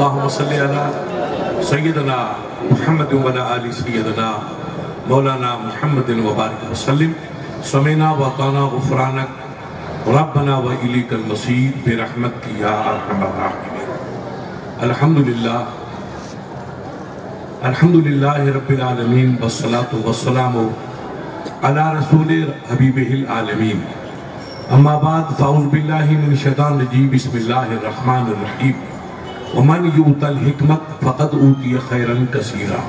اللہم صلی علی سیدنا محمد و علی آل سیدنا مولانا محمد و بارک وسلم سمعنا و اطعنا غفرانک ربنا و الیک المصیر برحمتک یا ارحم الراحمین۔ الحمدللہ رب العالمین والصلاة والسلام علی رسول حبیبہ العالمین۔ اما بعد فاعوذ باللہ من الشیطان الرجیم بسم اللہ الرحمن الرحیم۔ ومن یؤت الحکمت فقد اوتی خیرا کثیرا۔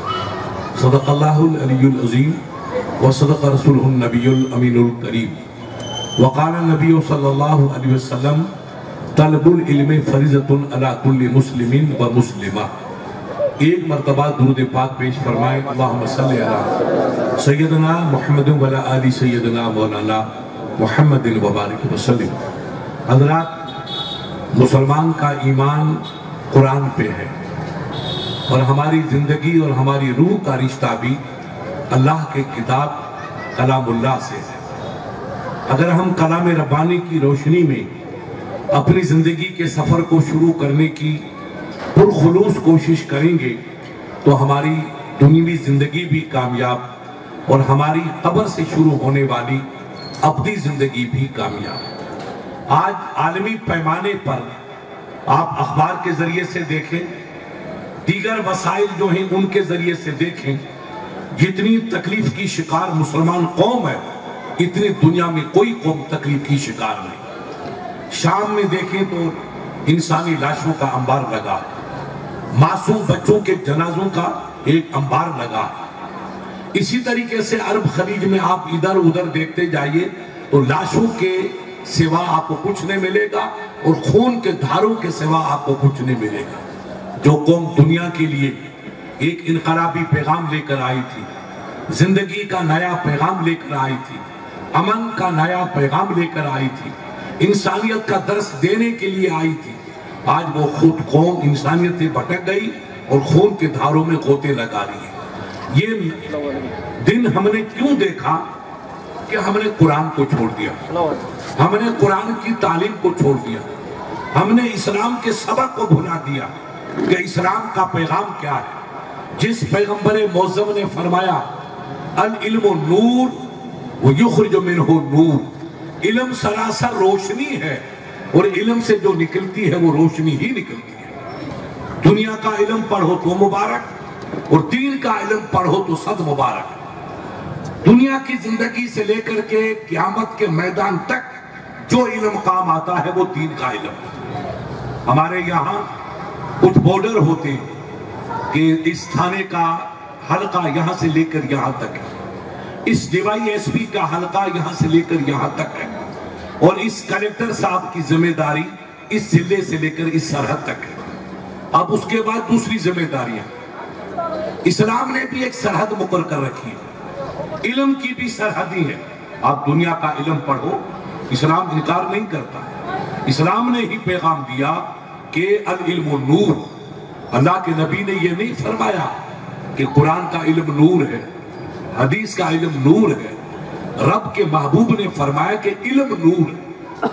صدق اللہ العلی العظیم وصدق رسولہ النبی الامین الکریم۔ وقال النبی صلی اللہ علیہ وسلم طلب العلم فریضۃ علی کل مسلم و مسلمہ۔ ایک مرتبہ درود پاک پیش فرمائے اللہم صلی علی سیدنا محمد و علی آل سیدنا مولانا محمد و بارک وسلم۔ حضرات، مسلمان کا ایمان قرآن پہ ہے اور ہماری زندگی اور ہماری روح کا رشتہ بھی اللہ کے کتاب کلام اللہ سے ہے۔ اگر ہم کلام ربانی کی روشنی میں اپنی زندگی کے سفر کو شروع کرنے کی پرخلوص کوشش کریں گے تو ہماری دنیوی زندگی بھی کامیاب اور ہماری قبر سے شروع ہونے والی اپنی زندگی بھی کامیاب۔ آج عالمی پیمانے پر آپ اخبار کے ذریعے سے دیکھیں، دیگر وسائل جو ہیں ان کے ذریعے سے دیکھیں، جتنی تکلیف کی شکار مسلمان قوم ہے اتنی دنیا میں کوئی قوم تکلیف کی شکار نہیں۔ شام میں دیکھیں تو انسانی لاشوں کا انبار لگا ہے، معصوم بچوں کے جنازوں کا ایک انبار لگا ہے۔ اسی طریقے سے عرب خلیج میں آپ ادھر ادھر دیکھتے جائیے تو لاشوں کے سوا آپ کو کچھ نہیں ملے گا اور خون کے دھاروں کے سوا آپ کو کچھ نہیں ملے گا۔ جو قوم دنیا کے لیے ایک انقلابی پیغام لے کر آئی تھی، زندگی کا نیا پیغام لے کر آئی تھی، امن کا نیا پیغام لے کر آئی تھی، انسانیت کا درس دینے کے لیے آئی تھی، آج وہ خود قوم انسانیت سے بھٹک گئی اور خون کے دھاروں میں غوطے لگا رہی ہے۔ یہ دن ہم نے کیوں دیکھا کہ ہم نے قرآن کو چھوڑ دیا، ہم نے قرآن کی تعلیم کو چھوڑ دیا، ہم نے اسلام کے سبق کو بھلا دیا کہ اسلام کا پیغام کیا ہے۔ جس پیغمبر معظم نے فرمایا العلم نور ویخرج منہ نور، علم سراسر روشنی ہے اور علم سے جو نکلتی ہے وہ روشنی ہی نکلتی ہے۔ دنیا کا علم پڑھو تو مبارک اور دین کا علم پڑھو تو صد مبارک۔ دنیا کی زندگی سے لے کر کے قیامت کے میدان تک جو علم کام آتا ہے وہ دین کا علم۔ ہمارے یہاں کچھ بورڈر ہوتے کہ اس تھانے کا حلقہ یہاں سے لے کر یہاں تک ہے، اس ڈیوائی ایس پی کا حلقہ یہاں سے لے کر یہاں تک ہے اور اس کلیکٹر صاحب کی ذمہ داری اس ضلع سے لے کر اس سرحد تک ہے۔ اب اس کے بعد دوسری ذمہ داریاں، اسلام نے بھی ایک سرحد مقرر کر رکھی ہے، علم کی بھی سرحدی ہے۔ آپ دنیا کا علم پڑھو، اسلام انکار نہیں کرتا، اسلام نے ہی پیغام دیا کہ العلم نور۔ اللہ کے نبی نے یہ نہیں فرمایا کہ قرآن کا علم نور ہے، حدیث کا علم نور ہے، رب کے محبوب نے فرمایا کہ علم نور ہے۔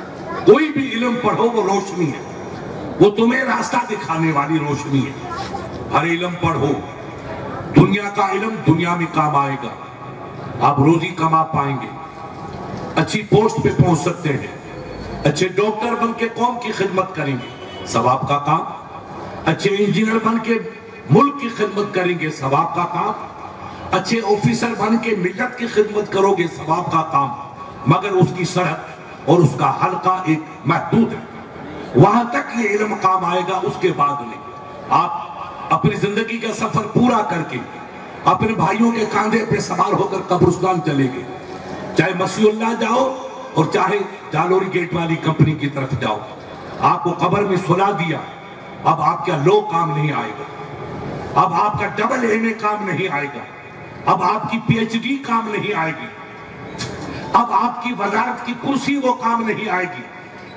کوئی بھی علم پڑھو وہ روشنی ہے، وہ تمہیں راستہ دکھانے والی روشنی ہے۔ ہر علم پڑھو، دنیا کا علم دنیا میں کام آئے گا، آپ روزی کما پائیں گے، اچھی پوسٹ پہ پہنچ سکتے ہیں، اچھے ڈاکٹر بن کے قوم کی خدمت کریں گے، ثواب کا کام، اچھے انجینئر بن کے ملک کی خدمت کریں گے، ثواب کا کام، اچھے آفیسر بن کے ملت کی خدمت کرو گے، ثواب کا کام۔ مگر اس کی سرحد اور اس کا حلقہ ایک محدود ہے، وہاں تک یہ علم کام آئے گا، اس کے بعد نہیں۔ آپ اپنی زندگی کا سفر پورا کر کے اپنے بھائیوں کے کاندھے پہ سوار ہو کر قبرستان چلے گئے، چاہے مسیح اللہ جاؤ اور چاہے جالوری گیٹ والی کمپنی کی طرف جاؤ، آپ کو قبر میں سلا دیا۔ اب آپ کا لو کام نہیں آئے گا، اب آپ کا ڈبل ایم اے کام نہیں آئے گا، اب آپ کی پی ایچ ڈی کام نہیں آئے گی، اب آپ کی وزارت کی کرسی وہ کام نہیں آئے گی،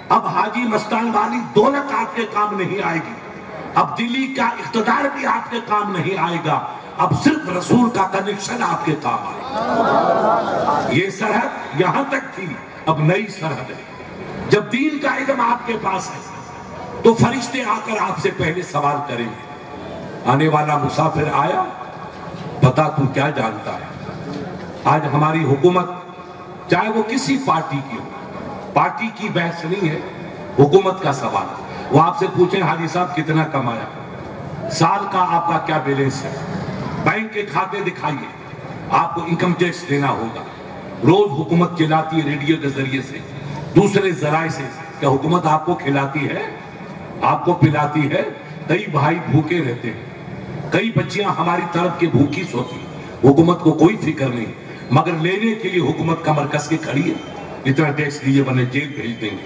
اب حاجی مستان والی دولت آپ کے کام نہیں آئے گی، اب دلی کا اقتدار بھی آپ کے کام نہیں آئے گا، اب صرف رسول کا کنیکشن آپ کے کام آئے گا۔ یہ سرحد یہاں تک تھی، اب نئی سرحد ہے۔ جب دین کا علم آپ کے پاس ہے تو فرشتے آ کر آپ سے پہلے سوال کریں گے، آنے والا مسافر آیا، بتا تو کیا جانتا ہے؟ آج ہماری حکومت چاہے وہ کسی پارٹی کی ہو، پارٹی کی بحث نہیں ہے، حکومت کا سوال، وہ آپ سے پوچھیں حاجی صاحب کتنا کمایا، سال کا آپ کا کیا بیلنس ہے، بینک کے کھاتے دکھائیے، آپ کو انکم ٹیکس دینا ہوگا۔ روز حکومت چلاتی ہے ریڈیو کے ذریعے سے، دوسرے ذرائع سے، کیا حکومت آپ کو کھلاتی ہے؟ آپ کو پلاتی ہے؟ کئی بھائی بھوکے رہتے ہیں، کئی بچیاں ہماری طرف کے بھوکی سوتی، حکومت کو کوئی فکر نہیں، مگر لینے کے لیے حکومت کمر کس کے کھڑی ہے، اتنا ٹیکس دیجیے ورنہ جیل بھیج دیں گے۔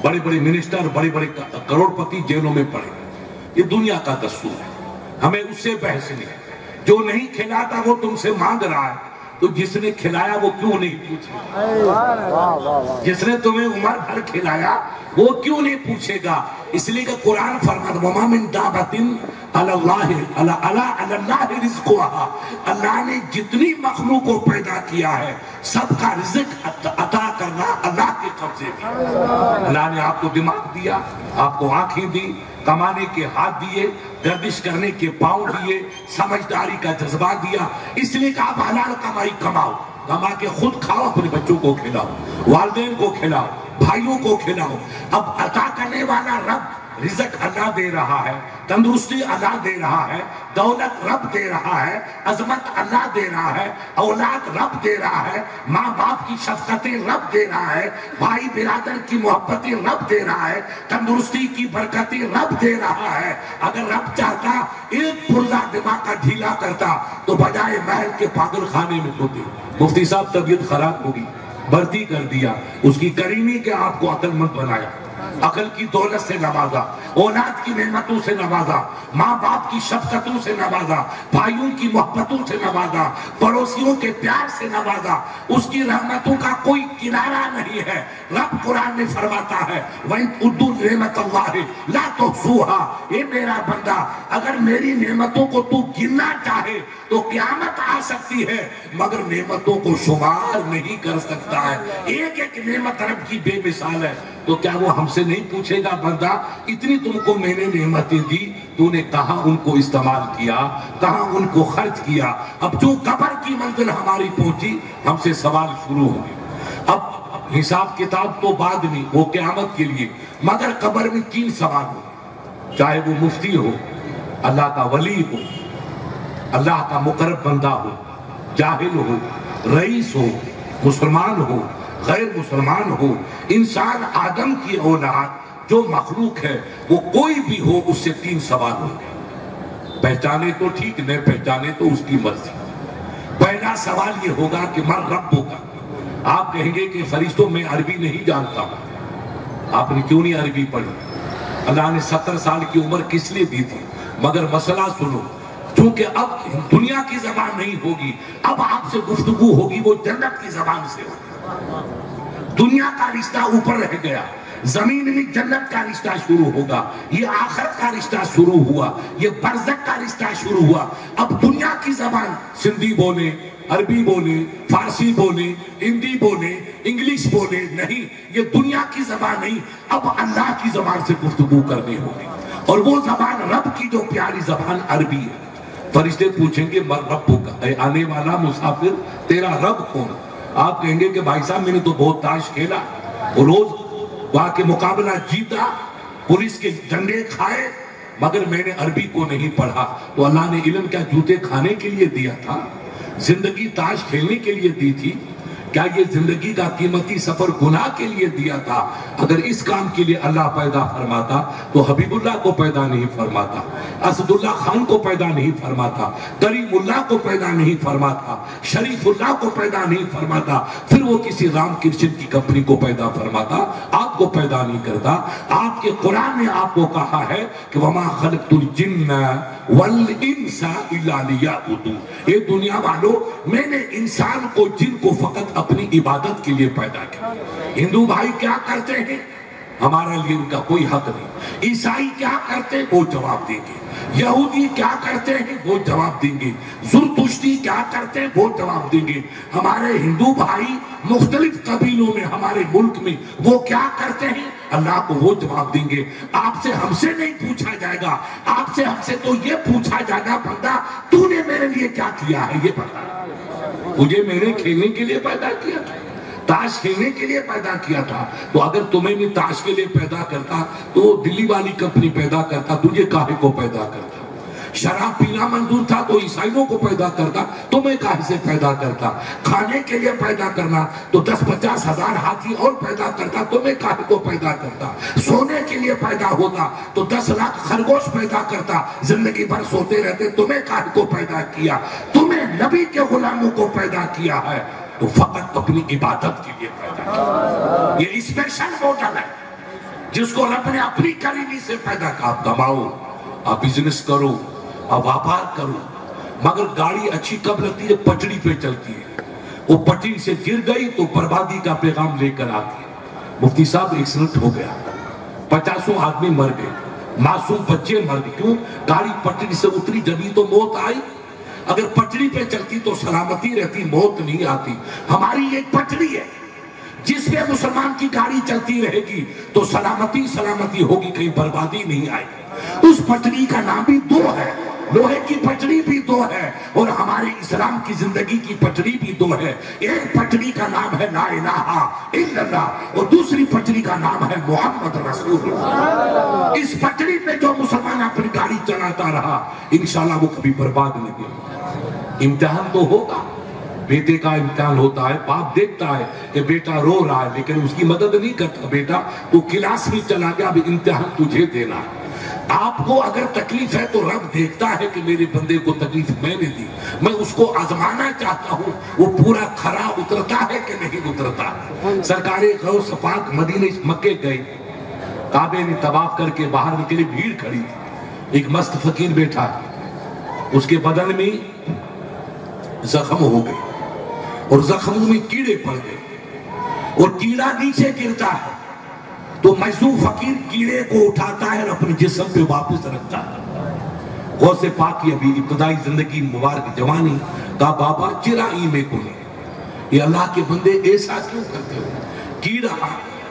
بڑے بڑے منسٹر، بڑے بڑے کروڑ پتی جیلوں میں پڑے، یہ دنیا کا دستور ہے، ہمیں اس سے بحث نہیں۔ جو نہیں کھلاتا وہ تم سے مانگ رہا ہے، تو جس نے کھلایا وہ کیوں نہیں پوچھے؟ جس نے تمہیں عمر بھر کھلایا وہ کیوں نہیں پوچھے گا؟ اس لیے کہ قرآن فرماتا ہے وَمَا مِن دَابَةٍ عَلَى اللَّهِ رِزْقُهَا، اللہ نے جتنی مخلوق کو پیدا کیا ہے سب کا رزق عطا کرنا اللہ کے قبضے میں۔ اللہ نے آپ کو دماغ دیا، آپ کو آنکھیں دی، کمانے کے ہاتھ دیے، گردش کرنے کے پاؤں دیے، سمجھداری کا جذبہ دیا، اس لیے کہ آپ حلال کمائی کماؤ، کما کے خود کھاؤ، اپنے بچوں کو کھلاؤ، والدین کو کھلاؤ، بھائیوں کو کھلاؤ۔ اب عطا کرنے والا رب، رزق اللہ دے رہا ہے، تندرستی اللہ دے رہا ہے، دولت رب دے رہا ہے، عظمت اللہ دے رہا ہے، اولاد رب دے رہا ہے، ماں باپ کی شفقتیں رب دے رہا ہے، بھائی برادر کی محبتیں رب دے رہا ہے، تندرستی کی برکتیں رب دے رہا ہے۔ اگر رب چاہتا ایک پرزہ دماغ کا ڈھیلا کرتا تو بجائے محل کے پاگل خانے میں ہوتے۔ مفتی صاحب طبیعت خراب ہوگی، بھرتی کر دیا، اس کی کریمی کے آپ کو عقل مند بنایا، عقل کی دولت سے نوازا، اولاد کی نعمتوں سے نوازا، ماں باپ کی شفقتوں سے نوازا، بھائیوں کی محبتوں سے نوازا، پڑوسیوں کے پیار سے نوازا، اس کی رحمتوں کا کوئی کنارہ نہیں ہے۔ رب قرآن میں فرماتا ہے وَإِنْ تُعُدُّوا نِعْمَتَ اللَّهِ لَا تُحْصُوهَا، اے میرا بندہ اگر میری نعمتوں کو تو گننا چاہے تو قیامت آ سکتی ہے، مگر نعمتوں کو شمار نہیں کر سکتا ہے۔ ایک ایک نعمت رب کی بے مثال ہے، تو کیا وہ ہم سے نہیں پوچھے گا بندہ اتنی تم کو میں نے نعمتیں دی، تو نے کہاں ان کو استعمال کیا، کہاں ان کو خرچ کیا؟ اب جو قبر کی منزل ہماری پہنچی ہم سے سوال شروع ہو گئے۔ اب حساب کتاب تو بعد میں، وہ قیامت کے لیے، مگر قبر میں 3 سوال ہو، چاہے وہ مفتی ہو، اللہ کا ولی ہو، اللہ کا مقرب بندہ ہو، جاہل ہو، رئیس ہو، مسلمان ہو، غیر مسلمان ہو، انسان آدم کی اولاد جو مخلوق ہے وہ کوئی بھی ہو، اس سے 3 سوال ہوں گے۔ پہچانے تو ٹھیک، نہیں پہچانے تو اس کی مرضی۔ پہلا سوال یہ ہوگا کہ من رب ہوگا۔ آپ کہیں گے کہ فرشتوں میں عربی نہیں جانتا ہوں، آپ نے کیوں نہیں عربی پڑھی؟ اللہ نے 70 سال کی عمر کس لیے دی تھی؟ مگر مسئلہ سنو، چونکہ اب دنیا کی زبان نہیں ہوگی، اب آپ سے گفتگو ہوگی وہ جنت کی زبان سے ہوگی۔ دنیا کا رشتہ اوپر رہ گیا، زمین میں جنت کا رشتہ شروع ہوگا، یہ آخرت کا رشتہ شروع ہوا، یہ برزخ کا رشتہ شروع ہوا۔ اب دنیا کی زبان سندھی بولے، عربی بولے، فارسی بولے، ہندی بولے، انگلش بولے، نہیں، یہ دنیا کی زبان نہیں، اب اللہ کی زبان سے گفتگو کرنی ہوگی، اور وہ زبان رب کی جو پیاری زبان عربی ہے۔ فرشتے پوچھیں گے من رب کا، اے آنے والا مسافر تیرا رب کون؟ آپ کہیں گے کہ بھائی صاحب میں نے تو بہت تاش کھیلا، روز وہاں کے مقابلہ جیتا، پولیس کے ڈنڈے کھائے، مگر میں نے عربی کو نہیں پڑھا۔ تو اللہ نے علم کیا جوتے کھانے کے لیے دیا تھا؟ زندگی تاش کھیلنے کے لیے دی تھی؟ کیا یہ زندگی کا قیمتی سفر گناہ کے لیے دیا تھا؟ اگر اس کام کے لیے اللہ پیدا فرماتا تو حبیب اللہ کو پیدا نہیں فرماتا، اسد اللہ خان کو پیدا نہیں فرماتا، کریم اللہ کو پیدا نہیں فرماتا، شریف اللہ کو پیدا نہیں فرماتا، پھر وہ کسی رام کرشن کی کمپنی کو پیدا فرماتا، آپ کو پیدا نہیں کرتا۔ آپ کے قرآن نے آپ کو کہا ہے کہ وَمَا خَلَقْتُ الْجِنَّ وَالْإِنسَ إِلَّا لِيَعْبُدُونِ، اے دنیا والو میں نے انسان کو جن کو فقط اپنی عبادت کے لیے پیدا کیا۔ ہندو بھائی کیا کرتے ہیں ہمارا لیے ان کا کوئی حق نہیں، عیسائی کیا کرتے ہیں وہ جواب دیں گے، یہودی کیا کرتے ہیں وہ جواب دیں گے، زرتشتی کیا کرتے ہیں وہ جواب دیں گے۔ ہمارے ہندو بھائی مختلف قبیلوں میں ہمارے ملک میں وہ کیا کرتے ہیں اللہ کو وہ جواب دیں گے۔ آپ سے ہم سے نہیں پوچھا جائے گا، آپ سے ہم سے تو یہ پوچھا جائے گا بندہ تو نے میرے لیے کیا کیا ہے یہ بتا۔ مجھے میرے کھیلنے کے لیے پیدا کیا تھا، تاش کھیلنے کے لیے پیدا کیا تھا، تو اگر تمہیں بھی تاش کے لیے پیدا کرتا تو دلی والی کمپنی پیدا کرتا، تجھے کاہے کو پیدا کرتا؟ شراب پینا منظور تھا تو عیسائیوں کو پیدا کرتا، تمہیں کاہے سے پیدا کرتا؟ کھانے کے لیے پیدا کرنا تو 10-50 ہزار ہاتھی اور پیدا کرتا، تمہیں کاہے کو پیدا کرتا؟ سونے کے لیے پیدا ہوتا تو 10 لاکھ خرگوش پیدا کرتا، زندگی بھر سوتے رہتے، تمہیں کاہے کو پیدا کیا؟ تمہیں نبی کے غلاموں کو پیدا کیا ہے تو فقط اپنی عبادت کے لیے پیدا کیا۔ یہ اسپیشل ماڈل ہے جس کو رب نے اپنی کریمی سے پیدا کیا۔ آپ کماؤ، آپ بزنس کرو، آپ ویاپار کرو، مگر گاڑی اچھی کب لگتی ہے؟ پٹڑی پہ چلتی ہے، وہ پٹڑی سے گر گئی تو بربادی کا پیغام لے کر آتی ہے۔ مفتی صاحب ایکسیڈنٹ ہو گیا، 50 آدمی مر گئے، معصوم بچے مر گئے، کیوں؟ گاڑی پٹڑی سے اتری جبھی تو موت آئی۔ اگر پٹڑی پہ چلتی تو سلامتی رہتی، موت نہیں آتی۔ ہماری ایک پٹڑی ہے جس پہ مسلمان کی گاڑی چلتی رہے گی تو سلامتی ہوگی، کہیں بربادی نہیں آئے گی۔ اس پٹڑی کا نام بھی 2 ہے، لوہے کی پٹڑی بھی 2 ہے، اور ہمارے اسلام کی زندگی کی پٹڑی بھی 2 ہے۔ ایک پٹڑی کا نام ہے لا الہ الا اللہ، اور دوسری پٹڑی کا نام ہے محمد رسول اللہ۔ اس پٹڑی پہ جو مسلمان اپنی گاڑی چلاتا رہا انشاءاللہ وہ کبھی برباد نہیں ہوگا۔ امتحان تو ہوگا، بیٹے کا امتحان ہوتا ہے، باپ دیکھتا ہے کہ بیٹا رو رہا ہے لیکن اس کی مدد نہیں کرتا، بیٹا تو کلاس میں چلا گیا، اب امتحان تجھے دینا ہے۔ آپ کو اگر تکلیف ہے تو رب دیکھتا ہے کہ میرے بندے کو تکلیف میں نے دی، میں اس کو آزمانا چاہتا ہوں، وہ پورا کھرا اترتا ہے کہ نہیں اترتا۔ سرکار غوث پاک مدینے مکے گئے، کعبے میں طواف کر کے باہر نکلے، بھیڑ کھڑی تھی، ایک مست فقیر بیٹھا، اس کے بدن میں زخم ہو گئے اور زخموں میں کیڑے پڑ گئے، اور کیڑا نیچے گرتا ہے تو مجذوب فقیر کیڑے کو اٹھاتا ہے اور اپنے جسم پہ واپس رکھتا ہے۔ غوث پاک کی ابھی ابتدائی زندگی مبارک جوانی، کہا بابا چرائی میں کنے، یہ اللہ کے بندے ایسا کیوں کرتے ہو؟ کیڑا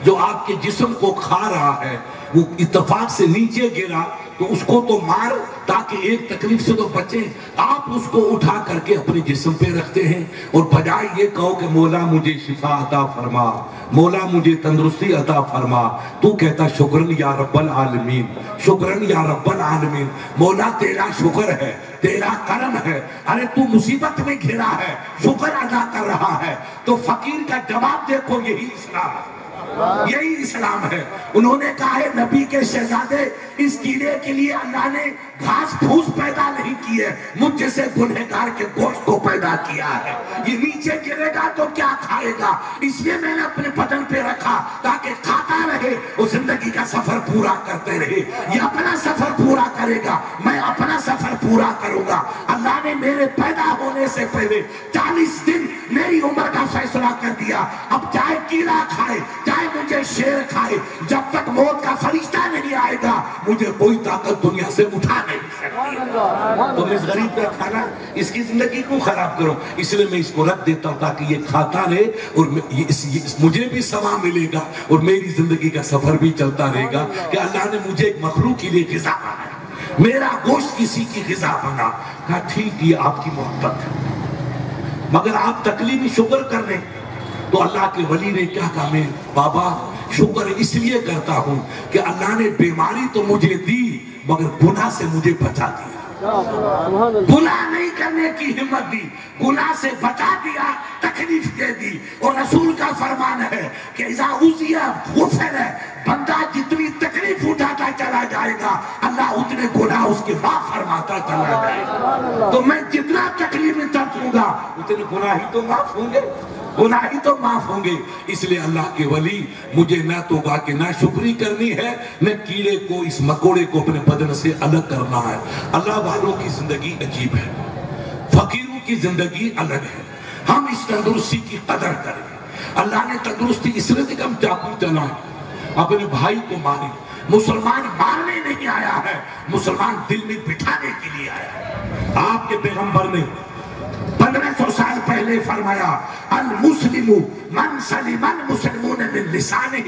جو آپ کے جسم کو کھا رہا ہے وہ اتفاق سے نیچے گرا تو اس کو تو مار تاکہ ایک تکلیف سے تو بچیں، آپ اس کو اٹھا کر کے اپنے جسم پہ رکھتے ہیں، اور بجائے یہ کہو کہ مولا مجھے شفا عطا فرما، مولا مجھے تندرستی عطا فرما، تو کہتا شکرن یا رب العالمین، شکرن یا رب العالمین، مولا تیرا شکر ہے، تیرا کرم ہے، ارے تو مصیبت میں گھرا ہے، شکر ادا کر رہا ہے۔ تو فقیر کا جواب دیکھو، یہی اسلام ہے، یہی اسلام ہے۔ انہوں نے کہا ہے نبی کے شہزادے، اس کیڑے کے لیے اللہ نے گھاس پھوس پیدا نہیں کی ہے، مجھ جیسے گنہگار کے گوشت کو پیدا کیا ہے، یہ نیچے گرے گا تو کیا کھائے گا، اس لیے میں نے اپنے بدن پہ رکھا تاکہ کھاتا رہے اور زندگی کا سفر پورا کرتے رہے۔ یہ اپنا سفر پورا کرے گا، میں اپنا سفر پورا کروں گا۔ اللہ نے میرے پیدا ہونے سے پہلے 40 دن میری عمر کا فیصلہ کر دیا، اب چاہے کیڑا کھائے چاہے مجھے شیر کھائے، جب تک موت کا فرشتہ نہیں آئے گا مجھے کوئی طاقت دنیا سے اٹھا نہیں سکتی۔ تم اس غریب کا کھانا، اس کی زندگی کو خراب کرو، اس لیے میں اس کو رکھ دیتا ہوں تاکہ یہ کھاتا رہے اور مجھے بھی ثواب ملے گا اور میری زندگی کا سفر بھی چلتا رہے گا کہ اللہ نے مجھے ایک مخلوق کے لیے غذا بنایا، میرا گوشت کسی کی غذا بنا۔ کہا ٹھیک، یہ آپ کی محبت ہے، مگر آپ تکلیفی شکر کر رہے ہیں۔ تو اللہ کے ولی نے کیا کہا، میں بابا شکر اس لیے کرتا ہوں کہ اللہ نے بیماری تو مجھے دی مگر گناہ سے مجھے بچا دیا، گناہ نہیں کرنے کی ہمت دی، گناہ سے بچا دیا، تکلیف دے دی۔ اور رسول کا فرمان ہے کہ اذا اوذی غفر، بندہ جتنی تکلیف اٹھاتا چلا جائے گا اللہ اتنے گناہ اس کے معاف فرماتا چلا جائے گا۔ تو میں جتنا تکلیف میں تڑپوں گا اتنے گناہ ہی تو معاف ہوں گے، گناہ ہی تو معاف ہوں گے۔ اس لیے اللہ کے ولی مجھے نہ توبہ کہ نہ شکری کرنی ہے، نہ کیڑے کو، اس مکوڑے کو اپنے بدن سے الگ کرنا ہے۔ اللہ والوں کی زندگی عجیب ہے، فقیروں کی زندگی الگ ہے۔ ہم اس تندرستی کی قدر کریں۔ اللہ نے تندرستی اس لیے کہ ہم چاقو چلائیں، اپنے بھائی کو ماریں۔ مسلمان مارنے نہیں آیا ہے، مسلمان دل میں بٹھانے کے لیے آیا ہے۔ آپ کے پیغمبر نے 1500 سال پہلے پہلے فرمایا المسلم من سلم المسلمون من لسانہ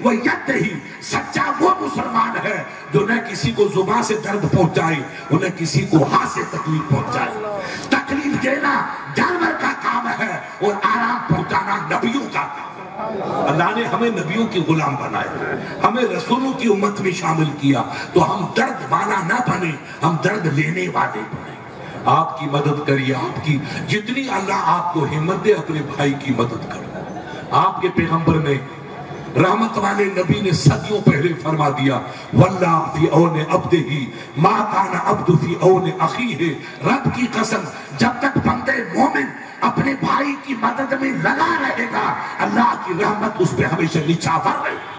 و یدہ، سچا وہ مسلمان ہے جو نہ کسی کو زبان سے درد پہنچائے اور نہ کسی کو ہاتھ سے تکلیف پہنچائے۔ تکلیف دینا جانور کا کام ہے اور آرام پہنچانا نبیوں کا کام۔ اللہ نے ہمیں نبیوں کی غلام بنایا، ہمیں رسولوں کی امت میں شامل کیا، تو ہم درد والا نہ بنے، ہم درد لینے والے بنے۔ آپ کی مدد کریے، آپ کی جتنی اللہ آپ کو ہمت دے اپنے بھائی کی مدد کرو۔ آپ کے پیغمبر نے، رحمت والے نبی نے صدیوں پہلے فرما دیا واللہ فی عون عبدہ ما کان عبد فی عون اخیہ، رب کی قسم جب تک بندے مومن اپنے بھائی کی مدد میں لگا رہے گا اللہ کی رحمت اس پہ ہمیشہ نچھاور رہے گی۔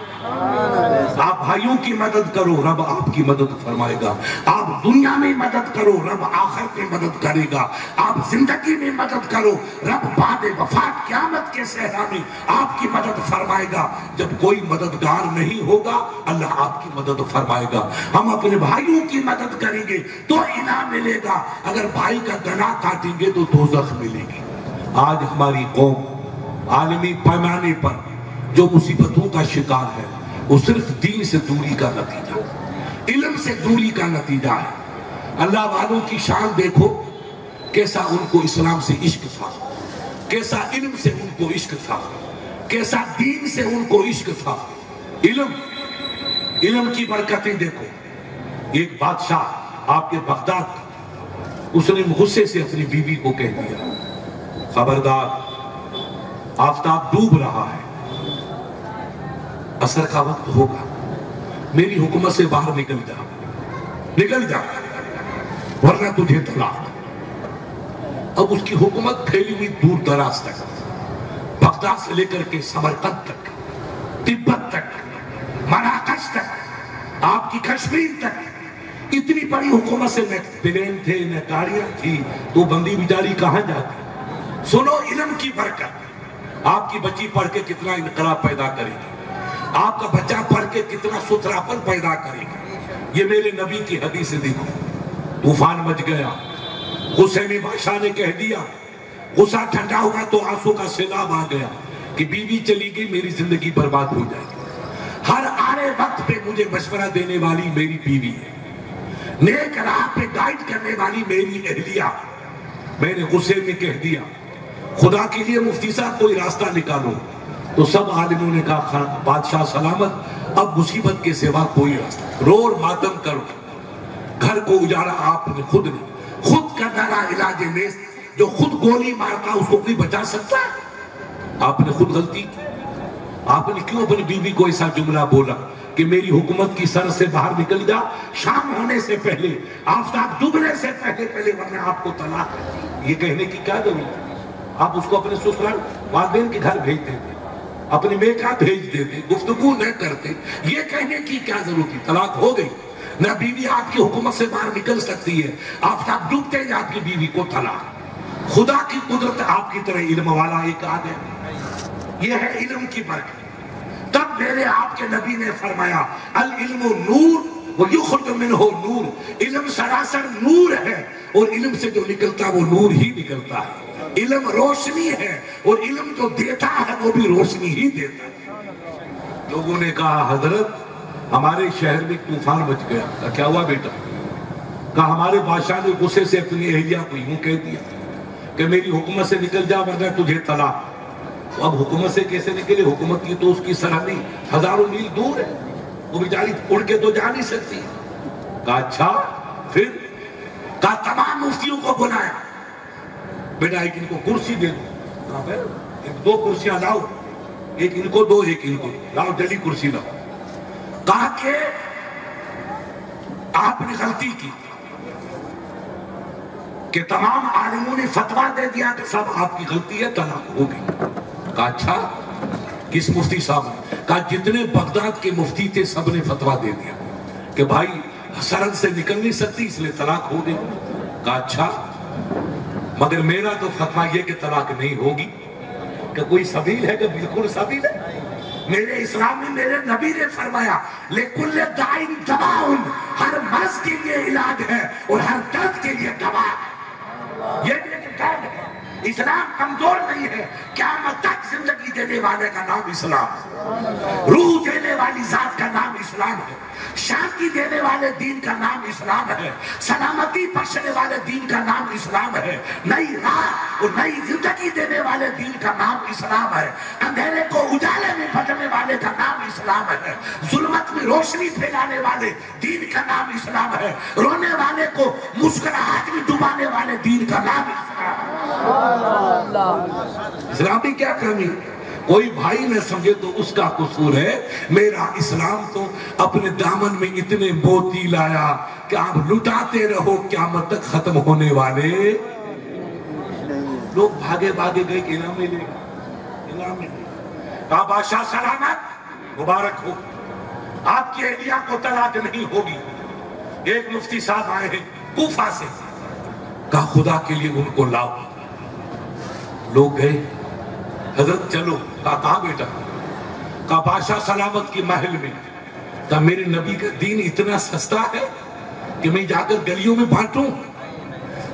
آپ بھائیوں کی مدد کرو، رب آپ کی مدد فرمائے گا۔ آپ دنیا میں مدد کرو، رب آخرت میں مدد کرے گا۔ آپ زندگی میں مدد کرو، رب بعد وفات قیامت کے صحرا میں آپ کی مدد فرمائے گا۔ جب کوئی مددگار نہیں ہوگا اللہ آپ کی مدد فرمائے گا۔ ہم اپنے بھائیوں کی مدد کریں گے تو انعام ملے گا، اگر بھائی کا گلا کاٹیں گے تو دوزخ ملے گی۔ آج ہماری قوم عالمی پیمانے پر جو مصیبتوں کا شکار ہے وہ صرف دین سے دوری کا نتیجہ، علم سے دوری کا نتیجہ ہے۔ اللہ والوں کی شان دیکھو، کیسا ان کو اسلام سے عشق تھا، کیسا علم سے ان کو عشق تھا، کیسا دین سے ان کو عشق تھا۔ علم کی برکتیں دیکھو۔ ایک بادشاہ آپ کے بغداد کا، اس نے غصے سے اپنی بیوی کو کہہ دیا خبردار آفتاب ڈوب رہا ہے، عصر کا وقت ہوگا، میری حکومت سے باہر نکل جا ورنہ تجھے طلاق۔ اب اس کی حکومت پھیلی ہوئی دور دراز تک، بغداد سے لے کر کے سمرقند تک، تبت تک، مراکش تک، آپ کی کشمیر تک، اتنی بڑی حکومت سے نہ پلین تھے نہ گاڑیاں تھی، تو بندی بیچاری کہاں جاتی؟ سنو علم کی برکت، آپ کی بچی پڑھ کے کتنا انقلاب پیدا کرے گی، آپ کا بچہ پڑھ کے کتنا ستھراپن پیدا کرے گا۔ یہ میرے نبی کی حدیث دیکھو۔ طوفان مچ گیا، غصے میں بادشاہ نے کہہ دیا، غصہ ٹھنڈا ہوا تو آنسو کا سیلاب آ گیا کہ بیوی چلی گئی، میری زندگی برباد ہو جائے گی۔ ہر آڑے وقت پہ مجھے مشورہ دینے والی میری بیوی ہے، نیک راہ پہ گائیڈ کرنے والی میری اہلیہ۔ میں نے غصے میں کہہ دیا خدا کے لیے مفتی صاحب کوئی راستہ نکالو، تو سب عالموں نے کہا بادشاہ سلامت، اب مصیبت کے سوا کوئی راستہ، رو اور ماتم کرو۔ گھر کو اجاڑا آپ نے خود کا ڈرا علاج نیست، جو خود گولی مارتا اس کو کوئی بچا سکتا ہے؟ آپ نے خود غلطی کی۔ آپ نے کیوں اپنی بیوی کو ایسا جملہ بولا کہ میری حکومت کی سر سے باہر نکل جا شام ہونے سے پہلے، آفتاب ڈوبنے سے پہلے ورنہ آپ کو طلاق ہے؟ یہ کہنے کی کیا ضرورت ہے؟ آپ اس کو اپنے سسرال والدین کے گھر بھیج دیتے، اپنی میکا بھیج دیتے، گفتگو نہ کرتے، یہ کہنے کی کیا ضرورت تھی؟ طلاق ہو گئی۔ نہ بیوی آپ کی حکومت سے باہر نکل سکتی ہے، آفتاب ڈوبتے ہی آپ کی بیوی کو طلاق۔ خدا کی قدرت آپ کی طرح علم والا ایک آدمی، یہ ہے علم کی برکت۔ تب میرے آپ کے نبی نے فرمایا العلم نور ویخرج منہ نور، علم سراسر نور ہے اور علم سے جو نکلتا وہ نور ہی نکلتا ہے۔ علم روشنی ہے اور علم جو دیتا ہے وہ بھی روشنی ہی دیتا ہے۔ لوگوں نے کہا حضرت ہمارے شہر میں طوفان مچ گیا۔ کیا ہوا بیٹا؟ کہا ہمارے بادشاہ نے غصے سے اپنی اہلیہ کو یوں کہہ دیا کہ میری حکومت سے نکل جا ورنہ تجھے طلاق۔ اب حکومت سے کیسے نکلے؟ حکومت کی تو اس کی سرحدیں ہزاروں میل دور ہے، وہ بیچاری اڑ کے تو جا نہیں سکتی۔ کہا اچھا پھر؟ کہا تمام مفتیوں کو بلایا، بیٹا ایک ان کو کرسی دے دو، دو کرسیاں لاؤ، ایک ان کو دو ایک ان کو لاؤ، جلدی کرسی لاؤ۔ کہا کہ آپ نے غلطی کی کہ تمام عالموں نے فتویٰ دے دیا کہ سب آپ کی غلطی ہے، طلاق ہوگی۔ کہا اچھا کس مفتی صاحب نے؟ کہا جتنے بغداد کے مفتی تھے سب نے فتویٰ دے دیا کہ بھائی سرحد سے نکل نہیں سکتی اس لیے طلاق ہو گئی۔ کہا اچھا مگر میرا تو فتویٰ یہ کہ طلاق نہیں ہوگی، کہ کوئی سبیل ہے کہ بالکل سبیل ہے؟ میرے اسلام میں میرے نبی نے فرمایا لِكُلِّ دَاءٍ دَوَاءٌ، ہر مرض کے لیے علاج ہے اور ہر درد کے لیے دوا ہے۔ یہ بھی ایک درد ہے، اسلام کمزور نہیں ہے، قیامت تک زندگی دینے والے کا نام اسلام، روح دینے والی ذات کا نام اسلام ہے، شانتی دینے والے دین کا نام اسلام ہے، سلامتی بخشنے والے دین کا نام اسلام ہے، نئی راہ اور نئی زندگی دینے والے دین کا نام اسلام ہے، اندھیرے کو اجالے میں بدلنے والے کا نام اسلام ہے، ظلمت میں روشنی پھیلانے والے دین کا نام اسلام ہے، رونے والے کو مسکراہٹ میں ڈبانے والے دین کا نام اسلام ہے۔ اسلام کی کیا کمی؟ کوئی بھائی نہ سمجھے تو اس کا قصور ہے، میرا اسلام تو اپنے دامن میں اتنے موتی لایا کہ آپ لٹاتے رہو قیامت تک ختم ہونے والے۔ لوگ بھاگے بھاگے گئے کہ انعام ملے گا، انعام ملے گا۔ کہا بادشاہ سلامت، مبارک ہو، آپ کی اہلیہ کو طلاق نہیں ہوگی۔ ایک مفتی صاحب آئے ہیں کوفہ سے، کہا خدا کے لیے ان کو لاؤ۔ لوگ گئے، حضرت چلو۔ کہا کہاں بیٹا؟ کہا بادشاہ سلامت کی محل میں۔ کہا میرے نبی کا دین اتنا سستا ہے کہ میں جا کر گلیوں میں بانٹوں؟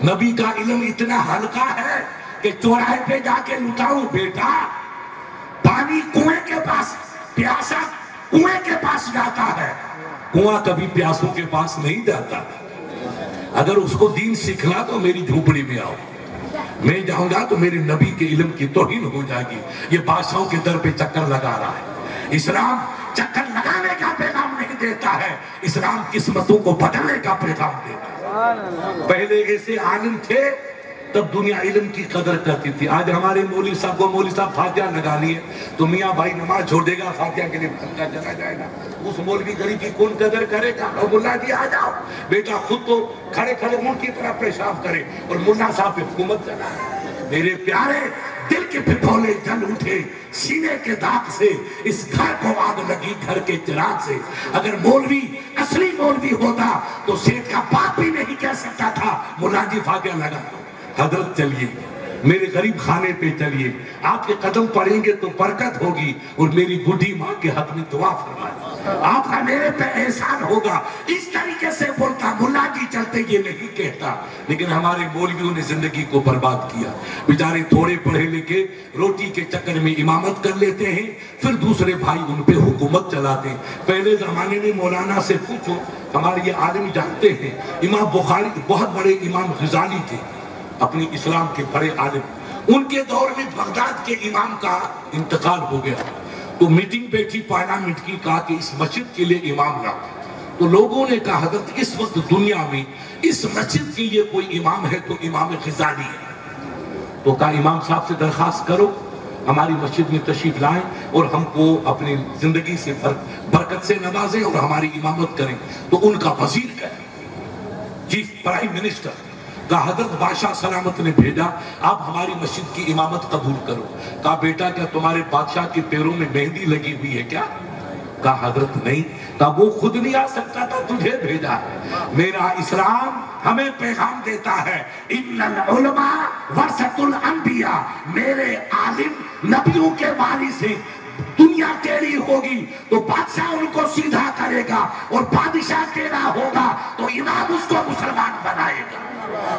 نبی کا علم اتنا ہلکا ہے کہ چوراہے پہ جا کے لٹاؤں؟ بیٹا پانی کنویں کے پاس، پیاسا کنویں کے پاس جاتا ہے، کنواں کبھی پیاسوں کے پاس نہیں جاتا۔ اگر اس کو دین سکھلا تو میری جھوپڑی میں آؤ، میں جاؤں گا تو میرے نبی کے علم کی توہین ہو جائے گی۔ یہ بادشاہوں کے در پہ چکر لگا رہا ہے۔ اسلام چکر لگانے کا پیغام نہیں دیتا ہے، اسلام قسمتوں کو بدلنے کا پیغام دیتا ہے۔ پہلے ایسے عالم تھے تب دنیا علم کی قدر کرتی تھی۔ آج ہمارے مولوی صاحب کو مولوی صاحب فاتحہ لگا لیے تو میاں بھائی نماز چھوڑ دے گا، فاتحہ کے لیے پھنکا چلا جائے گا۔ اس مولوی غریب کی کون قدر کرے گا؟ اور ملا جی آ جاؤ، بیٹا خود تو کھڑے کھڑے اونٹ کی طرح پیشاب کرے اور ملا صاحب پہ حکومت چلائے۔ میرے پیارے، دل کے پھپھولے جل اٹھے سینے کے داغ سے، اس گھر کو آگ لگی گھر کے چراغ سے۔ اگر مولوی اصلی مولوی ہوتا تو سیٹھ کا باپ بھی نہیں کہہ سکتا تھا ملا جی فاتحہ لگا دو۔ حضرت چلیے میرے غریب خانے پہ چلیے، آپ کے قدم پڑیں گے تو برکت ہوگی اور میری بڈھی ماں کے حق میں دعا فرمائے، آپ کا میرے پہ احسان ہوگا۔ اس طریقے سے بولتا، ملا جی چلتے یہ نہیں کہتا۔ لیکن ہمارے مولویوں نے زندگی کو برباد کیا، بیچارے تھوڑے پڑھے لکھے روٹی کے چکر میں امامت کر لیتے ہیں، پھر دوسرے بھائی ان پہ حکومت چلاتے ہیں۔ پہلے زمانے میں مولانا سے پوچھو، ہمارے یہ عالم جانتے ہیں، امام بخاری بہت بڑے امام غزالی تھے، اپنی اسلام کے بڑے عالم، ان کے دور میں بغداد کے امام کا انتقال ہو گیا تو میٹنگ بیٹھی پارلیمنٹ کی، کہا کہ اس مسجد کے لیے امام لاؤ۔ تو لوگوں نے کہا حضرت اس وقت دنیا میں اس مسجد کے لیے کوئی امام ہے تو امام غزالی ہے۔ تو کہا امام صاحب سے درخواست کرو ہماری مسجد میں تشریف لائیں اور ہم کو اپنی زندگی سے برکت سے نوازیں اور ہماری امامت کریں۔ تو ان کا وزیر کہا، چیف پرائم منسٹر کہا حضرت بادشاہ سلامت نے بھیجا آپ ہماری مسجد کی امامت قبول کرو۔ کہا بیٹا کیا تمہارے بادشاہ کے پیروں میں مہندی لگی ہوئی ہے کیا؟ کہا حضرت نہیں۔ کہا وہ خود نہیں آ سکتا تھا، تجھے بھیجا ہے۔ میرا اسلام ہمیں پیغام دیتا ہے، ان العلماء ورثۃ الانبیاء، میرے عالم نبیوں کے وارث ہیں۔ دنیا ٹیڑھی ہوگی تو بادشاہ ان کو سیدھا کرے گا اور بادشاہ ٹیڑھا ہوگا تو امام اس کو مسلمان بنائے گا۔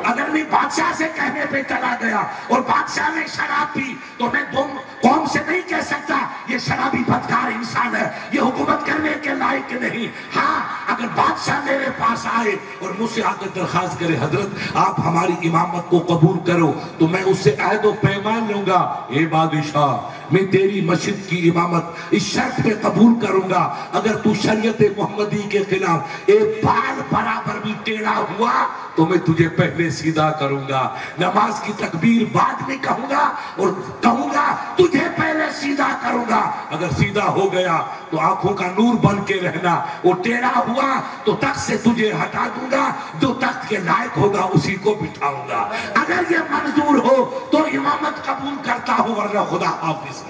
اگر میں بادشاہ سے کہنے پہ چلا گیا اور بادشاہ نے شراب پی تو میں تم قوم سے نہیں کہہ سکتا یہ شرابی بدکار انسان ہے، یہ حکومت کرنے کے لائق نہیں۔ ہاں اگر بادشاہ میرے پاس آئے اور مجھ سے آ کر درخواست کرے حضرت آپ ہماری امامت کو قبول کرو تو میں اس سے عہد و پیمان لوں گا، اے بادشاہ میں تیری مسجد کی امامت اس شرط پہ قبول کروں گا اگر تو شریعت محمدی کے خلاف ایک بال برابر بھی ٹیڑھا ہوا تو میں تجھے پہلے سیدھا کروں گا، نماز کی تکبیر بعد میں کہوں گا اور کہوں گا تجھے پہلے سیدھا کروں گا۔ اگر سیدھا ہو گیا تو آنکھوں کا نور بن کے رہنا، وہ ٹیڑھا ہوا تو تخت سے تجھے ہٹا دوں گا، جو تخت کے لائق ہوگا اسی کو بٹھاؤں گا۔ اگر یہ منظور ہو تو امامت قبول کرتا ہوں ورنہ خدا حافظ۔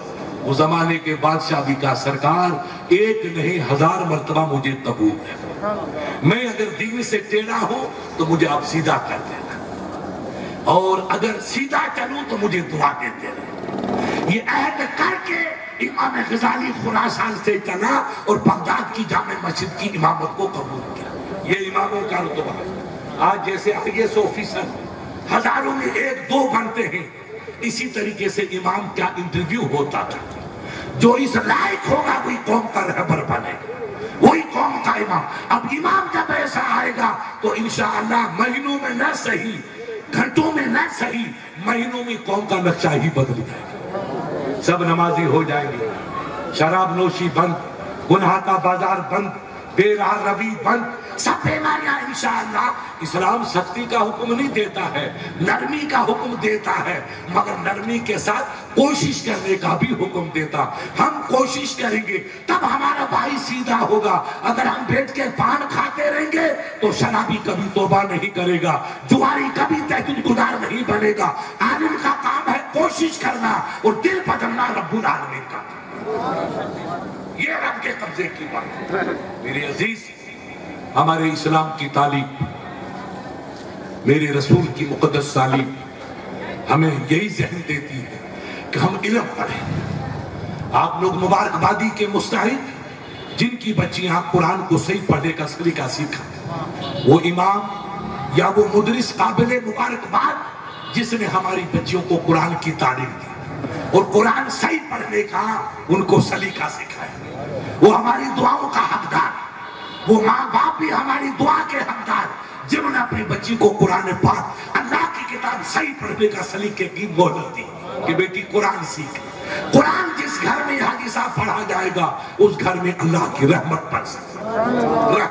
وہ زمانے کے بادشاہ بھی کہا سرکار ایک نہیں 1000 مرتبہ مجھے قبول ہے، میں اگر دین سے ٹیڑھا ہوں تو مجھے آپ سیدھا کر دینا اور اگر سیدھا چلوں تو مجھے دعا دیتے رہے۔ یہ عہد کر کے امام غزالی خراسان سے چلا اور بغداد کی جامع مسجد کی امامت کو قبول کیا۔ یہ اماموں کا رتبہ۔ آج جیسے IAS آفیسر ہزاروں میں 1-2 بنتے ہیں، اسی طریقے سے امام کا انٹرویو ہوتا تھا، جو اس لائق ہوگا وہی قوم کا رہبر بنے گا، وہی قوم کا امام۔ اب امام جب ایسا آئے گا تو انشاءاللہ مہینوں میں نہ صحیح، گھنٹوں میں نہ صحیح، مہینوں میں قوم کا نقشہ ہی بدل جائے گا۔ سب نمازی ہو جائیں گے، شراب نوشی بند، گناہ کا بازار بند، بے راہ روی بند، سب بیماریاں انشاءاللہ۔ اسلام سختی کا حکم نہیں دیتا ہے، نرمی کا حکم دیتا ہے، مگر نرمی کے ساتھ کوشش کرنے کا بھی حکم دیتا۔ ہم کوشش کریں گے تب ہمارا بھائی سیدھا ہوگا۔ اگر ہم بیٹھ کے پان کھاتے رہیں گے تو شرابی کبھی توبہ نہیں کرے گا، جواری کبھی تہجد گزار نہیں بنے گا۔ عالم کا کام ہے کوشش کرنا اور دل بدلنا رب العالمین کا۔ یہ رب کے قبضے کی بات ہے۔ میرے عزیز، ہمارے اسلام کی تعلیم، میرے رسول کی مقدس تعلیم ہمیں یہی ذہن دیتی ہے کہ ہم علم پڑھیں۔ آپ لوگ مبارکبادی کے مستحق جن کی بچیاں قرآن کو صحیح پڑھنے کا سلیقہ سیکھا، وہ امام یا وہ مدرس قابل مبارکباد جس نے ہماری بچیوں کو قرآن کی تعلیم دی اور قرآن صحیح پڑھنے کا ان کو سلیقہ سکھایا، وہ ہماری دعاؤں کا حقدار، وہ ماں باپ بھی ہماری دعا کے حقدار جنہوں نے اپنی بچی کو قرآن پاک اللہ کی کتاب صحیح پڑھنے کا سلیقے کی مہلت دی کہ بیٹی قرآن سیکھ۔ قرآن جس گھر میں حاجی صاحب پڑھا جائے گا اس گھر میں اللہ کی رحمت پڑھ سکتا ہے۔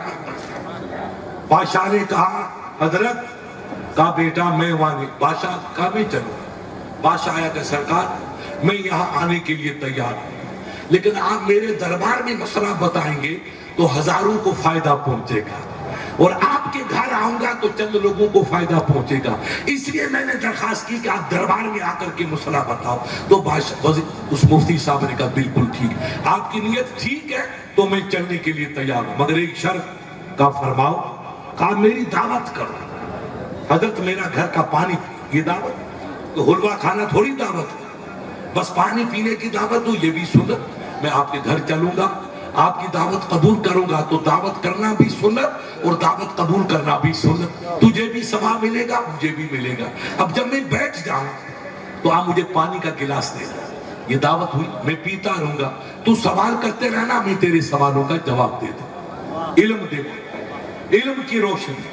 بادشاہ نے کہا حضرت کا بیٹا میں وہاں، بادشاہ کا میں چلوں۔ بادشاہ آیا کہ سرکار میں یہاں آنے کے لیے تیار ہوں، لیکن آپ میرے دربار میں مسئلہ بتائیں گے تو ہزاروں کو فائدہ پہنچے گا، اور آپ کے گھر آؤں گا تو چند لوگوں کو فائدہ پہنچے گا، اس لیے میں نے درخواست کی کہ آپ دربار میں آ کر کے مسئلہ بتاؤ۔ تو اس مفتی صاحب نے کہا بالکل ٹھیک، آپ کی نیت ٹھیک ہے تو میں چلنے کے لیے تیار ہوں، مگر ایک شرط کا فرماؤ۔ کہا میری دعوت کرو۔ حضرت میرا گھر کا پانی یہ دعوت تو حلوہ کھانا تھوڑی دعوت ہے، بس پانی پینے کی دعوت ہو، یہ بھی سنت۔ میں آپ کے گھر چلوں گا، آپ کی دعوت قبول کروں گا، تو دعوت کرنا بھی سنت اور دعوت قبول کرنا بھی سنت، تجھے بھی ثواب ملے گا مجھے بھی ملے گا۔ اب جب میں بیٹھ جاؤں تو آپ مجھے پانی کا گلاس دینا، یہ دعوت ہوئی، میں پیتا رہوں گا، تو سوال کرتے رہنا، میں تیرے سوالوں کا جواب دے دوں۔ علم دے، علم کی روشنی۔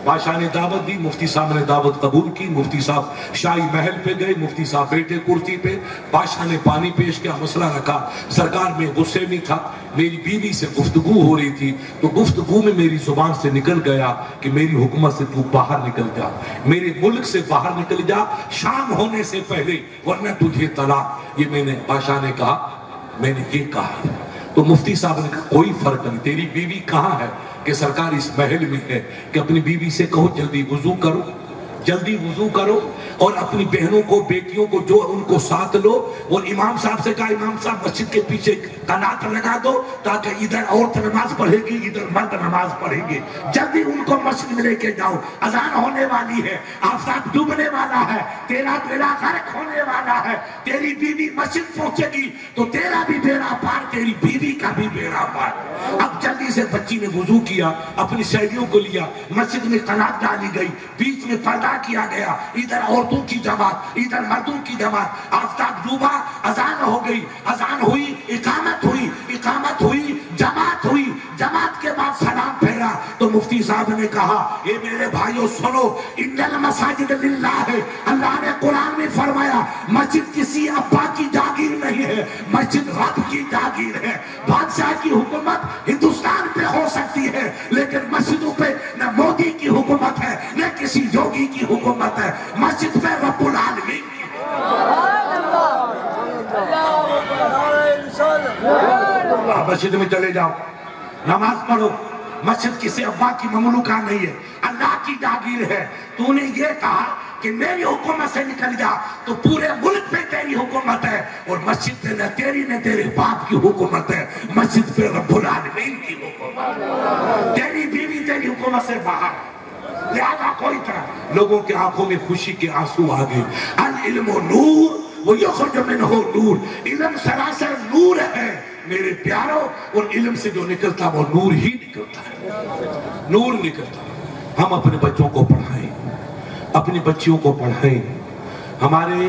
بادشاہ نے دعوت دی، مفتی صاحب نے دعوت قبول کی، مفتی صاحب شاہی محل پہ گئے، مفتی صاحب بیٹھے کرسی پہ، بادشاہ نے پانی پیش کیا، مسئلہ رکھا۔ سرکار میں غصے میں تھا، میری بیوی سے گفتگو ہو رہی تھی، تو گفتگو میں میری زبان سے نکل گیا کہ میری حکومت سے تو باہر نکل جا، میرے ملک سے باہر نکل جا شام ہونے سے پہلے، ورنہ تجھے طلاق۔ یہ میں نے بادشاہ نے کہا، میں نے یہ کہا، تو مفتی صاحب نے کہا کوئی فرق نہیں، تیری بیوی کہاں ہے؟ کہ سرکار اس محل میں ہے، کہ اپنی بیوی سے کہو جلدی وضو کرو، جلدی وضو کرو، اور اپنی بہنوں کو بیٹیوں کو جو ان کو ساتھ لو، اور امام صاحب سے کہا امام صاحب مسجد کے پیچھے قنات لگا دو تاکہ ادھر عورت نماز پڑھے گی ادھر مرد نماز پڑھیں گے، جلدی ان کو مسجد میں لے کے جاؤ، اذان ہونے والی ہے، آفتاب ڈوبنے والا ہے، تیرا بیڑا غرق ہونے والا ہے، تیری بیوی مسجد پہنچے گی تو تیرا بھی بیڑا پار، تیری بیوی کا بھی بیڑا پار۔ اب جلدی سے بچی نے وضو کیا، اپنی سہیلیوں کو لیا، مسجد میں قنات ڈالی گئی، بیچ میں پردہ کیا گیا، ادھر عورتوں کی جماعت ادھر مردوں کی جماعت، آفتاب ڈوبا، اذان ہو گئی، اذان ہوئی، اقامت ہوئی، اقامت ہوئی، جماعت ہوئی، جماعت کے بعد سلام پھیرا تو مفتی صاحب نے کہا اے میرے بھائیوں سنو، ان المساجد للہ ہے، اللہ نے قرآن میں فرمایا مسجد کسی ابا کی جاگیر نہیں ہے، مسجد رب کی جاگیر ہے۔ بادشاہ کی حکومت ہندوستان پہ ہو سکتی ہے لیکن مسجدوں پہ نہ مودی کی حکومت ہے نہ کسی یوگی کی حکومت ہے، مسجد پہ رب العالمین کی۔ آپ مسجد میں چلے جاؤ، نماز پڑھو، مسجد کسی ابا کی مملوکہ نہیں ہے، اللہ کی جاگیر ہے۔ تو نے یہ کہا کہ میری حکومت سے نکل جا تو پورے ملک پہ تیری حکومت ہے، اور مسجد پہ نہ تیری نہ تیرے باپ کی حکومت ہے، مسجد پہ رب العالمین کی حکومت۔ تیری بیوی تیری حکومت سے باہر، لہذا کوئی طرح لوگوں کے آنکھوں میں خوشی کے آنسو آ گئے۔ العلم نور ویخرج منہ نور، علم سراسر نور ہے میرے پیاروں، اور علم سے جو نکلتا وہ نور ہی نکلتا ہے، نور نکلتا ہے۔ ہم اپنے بچوں کو پڑھائیں، اپنی بچیوں کو پڑھائیں، ہمارے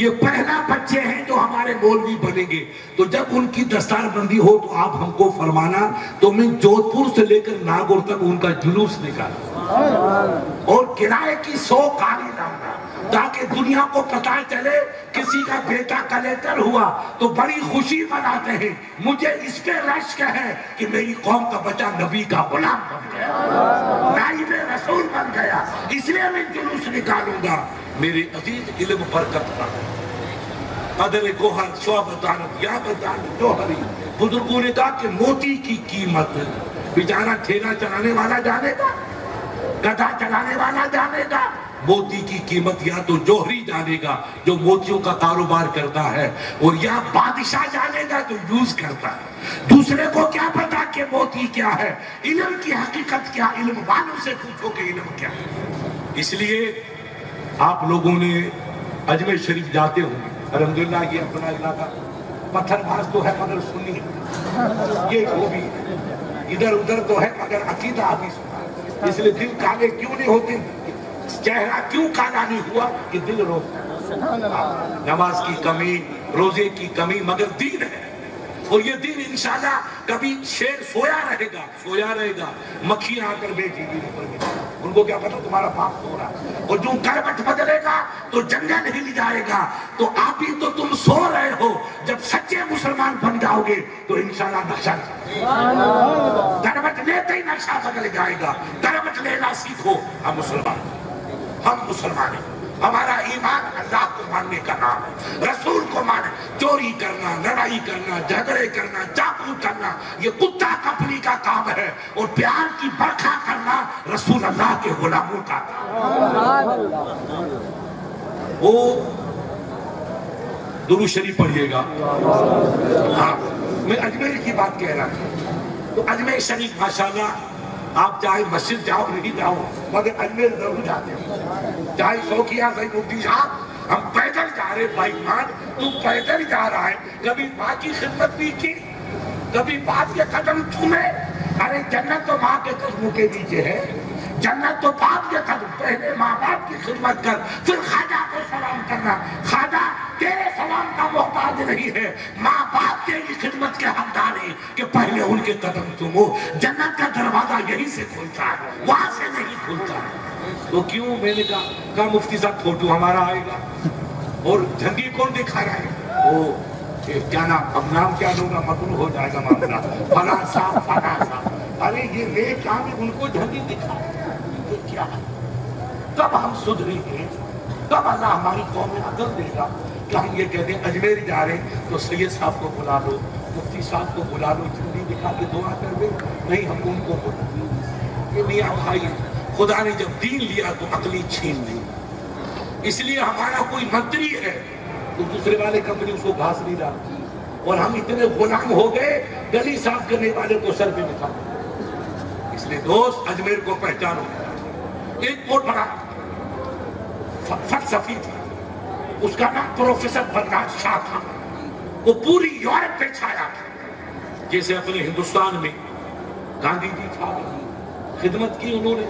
یہ پہلا بچے ہیں جو ہمارے مولوی بنیں گے، تو جب ان کی دستار بندی ہو تو آپ ہم کو فرمانا، تو میں جودھ پور سے لے کر ناگور تک ان کا جلوس نکالا اور کرائے کی 100 گاڑی لاؤں گا تاکہ دنیا کو پتہ چلے کسی کا بیٹا کلیکٹر ہوا تو بڑی خوشی مناتے ہیں، مجھے اس پہ رشک ہے کہ میری قوم کا بچہ نبی کا غلام بن گیا، نائب رسول بن گیا، اس لیے میں جلوس نکالوں گا۔ میرے عزیز، علم برکت کا قدر گوہر شعبتان یابتان جوہری، بزرگوں نے کہا کہ موتی کی قیمت بیچارہ ٹھیلا چلانے والا جانے گا، گدھا چلانے والا جانے گا، موتی کی قیمت یا تو جوہری جانے گا جو موتیوں کا کاروبار کرتا ہے، اور یا بادشاہ جانے گا جو یوز کرتا ہے۔ دوسرے کو کیا پتا کہ موتی کیا ہے، علم کی حقیقت کیا، علم والوں سے پوچھو کہ علم کیا ہے۔ اس لیے آپ لوگوں نے اجمیر شریف جاتے ہوں، الحمدللہ یہ اپنا علاقہ پتھر باز تو ہے مگر سنی ہے، یہ وہ بھی ادھر ادھر تو ہے مگر عقیدہ ابھی سنا، اس لیے دل کالے کیوں نہیں ہوتے، چہرہ کیوں کالا نہیں ہوا کہ دل روتا، نماز کی کمی، روزے کی کمی، مگر دین ہے، اور یہ دین انشاءاللہ کبھی شیر سویا رہے گا، مکھیاں آ کر بیٹھی گی اوپر میں، ان کو کیا پتا تمہارا باپ سو رہا ہے، اور جو کروٹ بدلے گا تو جنگل ہل جائے گا، تو آپ ہی تو تم سو رہے ہو، جب سچے مسلمان بن جاؤ گے تو انشاءاللہ نقشہ کروٹ لیتے ہی نقشہ بدل جائے گا، کروٹ لینا سیکھو، ہم مسلمان ہیں، ہمارا ایمان اللہ کو ماننے کا نام ہے، رسول کو مانے، چوری کرنا، لڑائی کرنا، جھگڑے کرنا، چاقو کرنا یہ کتا کپڑی کا کام ہے، اور پیار کی برکھا کرنا رسول اللہ کے غلاموں کا کام۔ وہ درود شریف پڑھیے گا۔ ہاں میں اجمیر کی بات کہہ رہا تھا، تو اجمیر شریف ماشاءاللہ آپ چاہے مسجد جاؤ نہیں جاؤ مگر اجمیر ضرور جاتے ہیں، چاہے شوقیہ زین الدین صاحب ہم پیدل جا رہے، بھائی مان تو پیدل جا رہا ہے، کبھی ماں کی خدمت بھی کی، کبھی باپ کے قدم چھومے، ارے جنت تو ماں کے قدموں کے نیچے ہے، جنت تو باپ کے قدم، پہلے ماں باپ کی خدمت کر پھر خواجہ کو سلام کرنا، خواجہ تیرے سلام کا محتاج نہیں ہے، ماں باپ تیری خدمت کے حقدار ہیں کہ پہلے ان کے قدم چومو، جنت کا دروازہ یہی سے کھلتا ہے، وہاں سے نہیں کھلتا ہے۔ تو کیوں میں نے کہا مفتی صاحب فوٹو ہمارا آئے گا، اور جھنڈی کون دکھا رہا ہے، وہ کیا نام، اب نام کیا لوں گا مکروہ ہو جائے گا معاملہ، فلاں صاحب، ارے یہ لے کام ان کو جھنڈی دکھا یہ کیا ہے، کب ہم سدھریں گے، کب اللہ ہماری قوم میں عقل دے گا کہ ہم یہ کہتے ہیں اجمیر جا رہے تو سید صاحب کو بلا لو، مفتی صاحب کو بلا لو، جھنڈی دکھا کے دعا کر دے، نہیں ہم ان کو بلا لو۔ یہ میاں بھائی خدا نے جب دین لیا تو عقلی چھین لی، اس لیے ہمارا کوئی منتری ہے تو دوسرے والے کمپنی اس کو گھاس نہیں ڈالتی، اور ہم اتنے غلام ہو گئے گلی صاف کرنے والے کو سر پہ بٹھا۔ اس لیے دوست اجمیر کو پہچانو، ایک بہت بڑا فلسفی تھا، اس کا نام پروفیسر برنارڈ شاہ تھا، وہ پوری یورپ پہ چھایا تھا، جیسے اپنے ہندوستان میں گاندھی جی تھا، خدمت کی انہوں نے،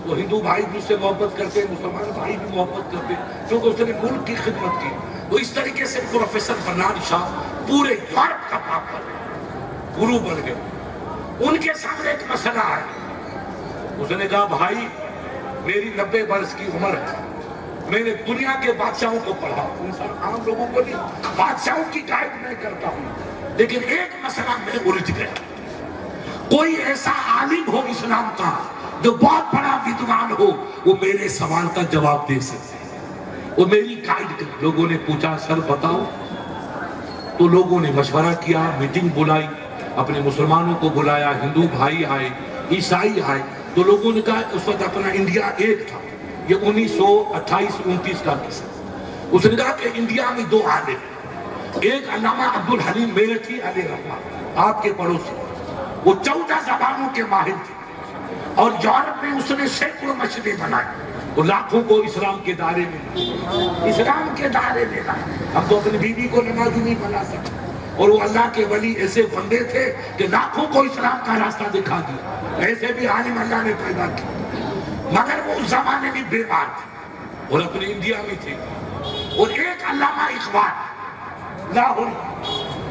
وہ ہندو بھائی بھی اس سے محبت کرتے، مسلمان بھائی بھی محبت کرتے کیونکہ اس نے ملک کی خدمت کی، تو اس طریقے سے پروفیسر برنارڈ شاہ پورے یورپ کا باپ بن گئے، گرو بن گئے۔ ان کے سامنے ایک مسئلہ ہے، اس نے کہا بھائی میری 90 برس کی عمر ہے، میں نے دنیا کے بادشاہوں کو پڑھا، انسان عام لوگوں کو نہیں، بادشاہوں کی گائیڈ میں کرتا ہوں، لیکن ایک مسئلہ میں الجھ گیا، کوئی ایسا عالم ہو اسلام کا جو بہت بڑا ودوان ہو، وہ میرے سوال کا جواب دے سکتے ہیں، وہ میری گائیڈ کر۔ لوگوں نے پوچھا سر بتاؤ، تو لوگوں نے مشورہ کیا، میٹنگ بلائی، اپنے مسلمانوں کو بلایا، ہندو بھائی آئے، عیسائی آئے، تو لوگوں نے کہا اس وقت اپنا انڈیا ایک تھا، یہ 1928-29 کا قصہ، اس نے کہا کہ انڈیا میں 2 عالم، ایک علامہ عبدالحلیم میرٹھی علیہ رحمہ، آپ کے پڑوسی، وہ 14 زبانوں کے ماہر تھے، اور یورپ میں اس نے سینکڑوں مسجدیں بنائیں، وہ لاکھوں کو اسلام کے دائرے میں لائے۔ ہم تو اپنی بیوی کو نمازی نہیں بنا سکتے، اور وہ اللہ کے ولی ایسے بندے تھے کہ لاکھوں کو اسلام کا راستہ دکھا دیا، ایسے بھی عالم اللہ نے پیدا کیا، مگر وہ اس زمانے میں بیمار تھے اور اپنے انڈیا میں تھے۔ اور ایک علامہ اقبال لاہور،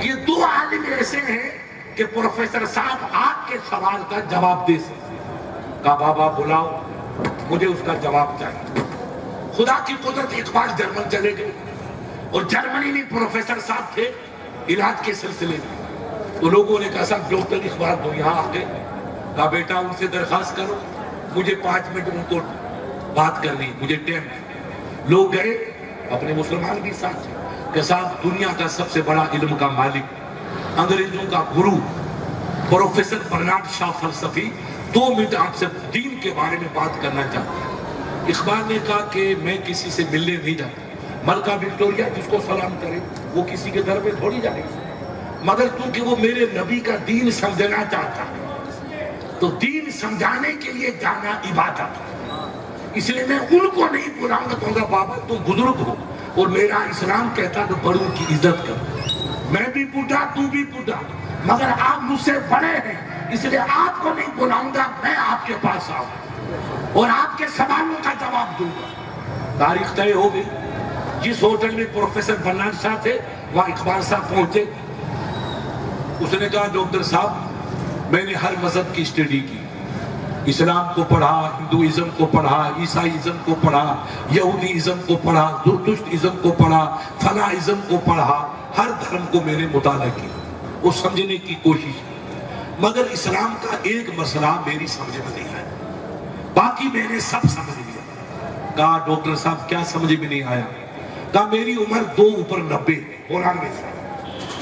یہ دو عالم ایسے ہیں کہ پروفیسر صاحب آپ کے سوال کا جواب دے سکتے۔ کہا بابا بلاؤ، مجھے اس کا جواب چاہیے۔ خدا کی قدرت، اقبال جرمن چلے گئے اور جرمنی میں پروفیسر صاحب تھے علاج کے سلسلے میں، تو لوگوں نے کہا صاحب ڈاکٹر اقبال تو یہاں آ گئے۔ کہا بیٹا ان سے درخواست کرو، مجھے 5 منٹ ان کو بات کرنی، مجھے ٹائم ہے۔ لوگ گئے، اپنے مسلمان بھی ساتھ تھے کہ صاحب دنیا کا سب سے بڑا علم کا مالک، انگریزوں کا گرو پروفیسر برنارڈ شاہ فلسفی 2 منٹ آپ سے دین کے بارے میں بات کرنا چاہتا ہوں۔ اقبال نے کہا کہ میں کسی سے ملنے نہیں جاتا، ملکہ وکٹوریہ جس کو سلام کرے وہ کسی کے گھر پہ تھوڑی جائے گی، مگر کیونکہ وہ میرے نبی کا دین سمجھنا چاہتا ہے تو دین سمجھانے کے لیے جانا عبادت ہے، اس لیے میں ان کو نہیں بلاؤں گا، کہوں گا بابا تم بزرگ ہو اور میرا اسلام کہتا ہے کہ بڑوں کی عزت کرو، میں بھی بوڑھا تو بھی بوڑھا، مگر آپ مجھ سے بڑے ہیں اس لیے آپ کو نہیں بلاؤں گا، میں آپ کے پاس آؤں اور آپ کے سوالوں کا جواب دوں گا۔ تاریخ طے ہو گئی، جس ہوٹل میں پروفیسر برنارڈ شاہ تھے وہاں اقبال صاحب پہنچے۔ اس نے کہا ڈاکٹر صاحب میں نے ہر مذہب کی اسٹڈی کی، اسلام کو پڑھا، ہندوازم کو پڑھا، عیسائیزم کو پڑھا، یہودیزم کو پڑھا، زرتشتازم کو پڑھا، فلاازم کو پڑھا، ہر دھرم کو میں نے مطالعہ کیا اور سمجھنے کی کوشش کی، مگر اسلام کا ایک مسئلہ میری سمجھ میں نہیں آیا، باقی میں نے سب سمجھ لیا۔ کہا ڈاکٹر صاحب کیا سمجھ میں نہیں آیا؟ کہا میری عمر 2 اوپر 90 92 سال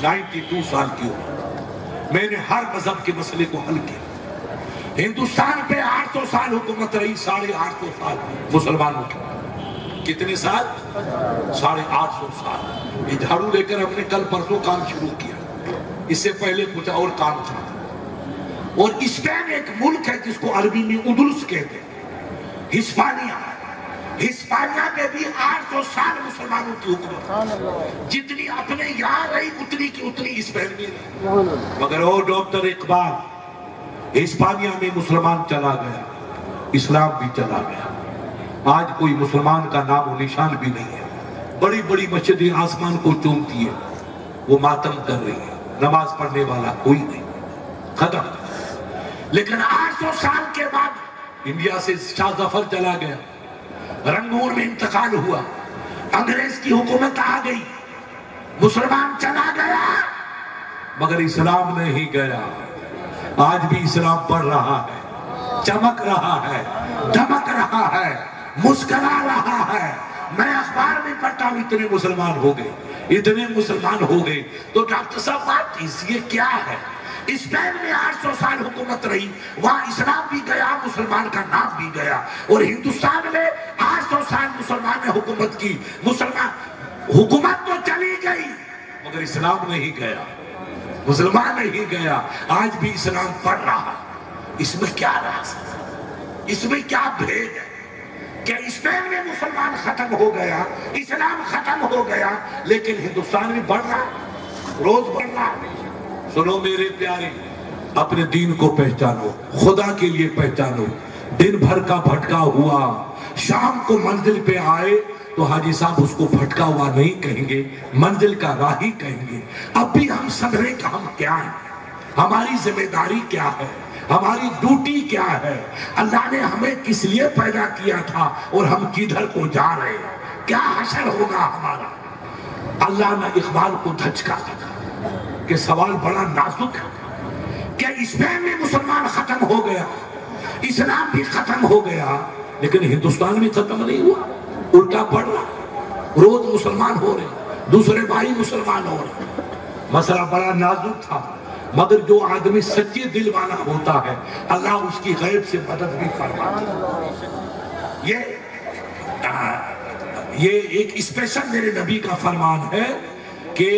92 سال کی عمر، میں نے ہر مذہب کے مسئلے کو حل کیا، ہندوستان پہ 800 سال حکومت رہی، 850 سال مسلمانوں کی، کتنے سال؟ 850 سال۔ یہ جھاڑو لے کر ہم نے کل پرسوں کام شروع کیا، اس سے پہلے کچھ اور کام تھا۔ اور اسپین ایک ملک ہے جس کو عربی میں اندلس کہتے ہیں، ہسپانیہ میں بھی 800 سال مسلمانوں کی حکومت، جتنی اپنے یہاں رہی اتنی کی اتنی اسپین میں رہی، مگر وہ ڈاکٹر اقبال ہسپانیہ میں مسلمان چلا گیا، اسلام بھی چلا گیا، آج کوئی مسلمان کا نام و نشان بھی نہیں ہے، بڑی بڑی مسجدیں آسمان کو چومتی ہے، وہ ماتم کر رہی ہے، نماز پڑھنے والا کوئی نہیں، ختم۔ لیکن 800 سال کے بعد انڈیا سے شاہ ظفر چلا گیا، رنگور میں انتقال ہوا، انگریز کی حکومت آ گئی، مسلمان چلا گیا، مگر اسلام نہیں گیا، آج بھی اسلام پڑھ رہا ہے، چمک رہا ہے، دمک رہا ہے، مسکرا رہا ہے۔ میں اخبار میں پڑھتا ہوں اتنے مسلمان ہو گئے، اتنے مسلمان ہو گئے، تو ڈاکٹر صاحب بات یہ کیا ہے؟ اسپین میں 800 سال حکومت رہی، وہاں اسلام بھی گیا، مسلمان کا نام بھی گیا، اور ہندوستان میں 800 سال مسلمان نے حکومت کی، مسلمان حکومت تو چلی گئی مگر اسلام نہیں گیا، مسلمان نہیں گیا، آج بھی اسلام پڑھ رہا۔ اس میں کیا راز ہے؟ اس میں کیا بھید ہے کہ اسپین میں مسلمان ختم ہو گیا، اسلام ختم ہو گیا، لیکن ہندوستان میں بڑھ رہا، روز بڑھ رہا۔ سنو میرے پیارے، اپنے دین کو پہچانو، خدا کے لیے پہچانو، دن بھر کا بھٹکا ہوا شام کو منزل پہ آئے تو حاجی صاحب اس کو بھٹکا ہوا نہیں کہیں گے، منزل کا راہی کہیں گے۔ اب بھی ہم سمجھیں کہ ہم کیا ہیں، ہماری ذمہ داری کیا ہے، ہماری ڈیوٹی کیا ہے، اللہ نے ہمیں کس لیے پیدا کیا تھا اور ہم کدھر کو جا رہے ہیں، کیا حشر ہوگا ہمارا۔ اللہ نے اقبال کو دھچکا دیا کہ سوال بڑا نازک ہے کہ اسپین میں مسلمان ختم ہو گیا، اسلام بھی ختم ہو گیا، لیکن ہندوستان میں ختم نہیں ہوا، الٹا پڑ رہا، روز مسلمان ہو رہے، دوسرے بھائی مسلمان ہو رہے۔ مسئلہ بڑا نازک تھا، مگر جو آدمی سچے دل والا ہوتا ہے اللہ اس کی غیب سے مدد بھی فرماتا ہے۔ یہ ایک اسپیشل میرے نبی کا فرمان ہے کہ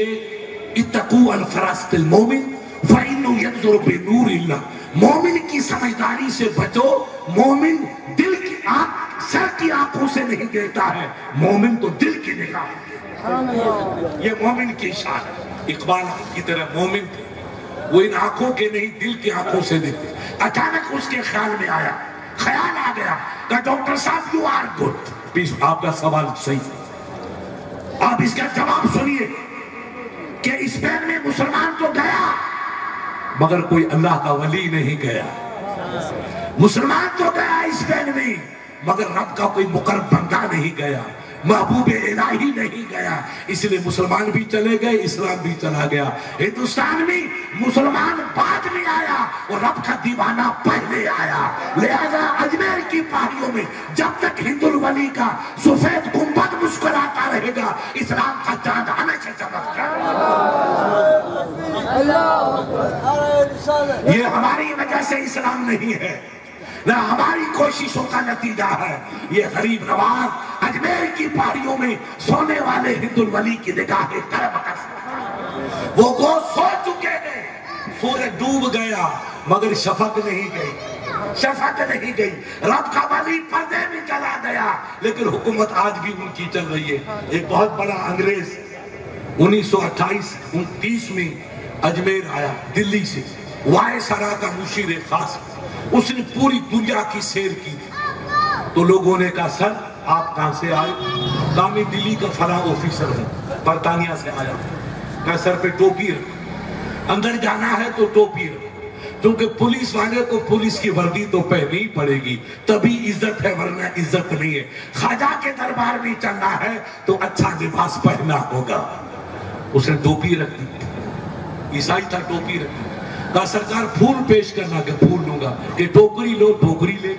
اتقوا الفراسۃ المومن فإنه ينظر بنور اللہ، مومن کی سمجھداری سے بچو، مومن دل کی آنکھ سر کی آنکھوں سے نہیں دیکھتا ہے، مومن تو دل کی نگاہ، یہ مومن کی شان ہے۔ اقبال کی طرح مومن تھے، وہ ان آنکھوں کے نہیں دل کی آنکھوں سے دیکھتے۔ اچانک اس کے خیال میں آیا، خیال آ گیا کہ ڈاکٹر صاحب یو آر گڈ، آپ کا سوال صحیح ہے، آپ اس کا جواب سنیے کہ اسپین میں مسلمان تو گیا مگر کوئی اللہ کا ولی نہیں گیا. مسلمان تو گیا اسپین میں مگر رب کا کوئی مقرب بندہ نہیں گیا, محبوب الہی نہیں گیا. اس لیے مسلمان بھی چلے گئے, اسلام بھی چلا گیا. ہندوستان میں مسلمان بعد میں آیا اور رب کا دیوانہ پہلے آیا. لہذا اجمیر کی پہاڑیوں میں جب تک ہندو الولی کا سفید گنبد مسکراتا رہے گا, اسلام کا چاند ہمیشہ چمکتا ہے. یہ ہماری وجہ سے اسلام نہیں ہے, نہ ہماری کوششوں کا نتیجہ ہے. یہ غریب نواز اجمیر کی پہاڑیوں میں سونے والے ہندو الولی کی نگاہ کرم کا وہ کو سو چکے ہیں. سورج ڈوب گیا مگر شفق نہیں گئی, شفق نہیں گئی. رب کا ولی پردے میں چلا گیا لیکن حکومت آج بھی ان کی چل رہی ہے. ایک بہت بڑا انگریز 1928-29 میں اجمیر آیا دلی سے, وائسرا کا مشیر خاص. اس نے پوری دنیا کی سیر کی تھی. تو لوگوں نے کہا سر آپ کہاں سے آئے؟ کہا میں دلی کا فلاں آفیسر ہوں, برطانیہ سے آیا. کہا سر پہ ٹوپی رکھ, اندر جانا ہے تو ٹوپی رکھ, کیونکہ پولیس والے کو پولیس کی وردی تو پہنی پڑے گی, تبھی عزت ہے ورنہ عزت نہیں ہے. خواجہ کے دربار میں چلنا ہے تو اچھا لباس پہننا ہوگا. اس نے ٹوپی رکھ دی, عیسائی تھا, ٹوپی رکھ دی. کہا سرکار پھول پیش کرنا, کہ پھول لوں گا. کہ ٹوکری لو, ٹوکری لے.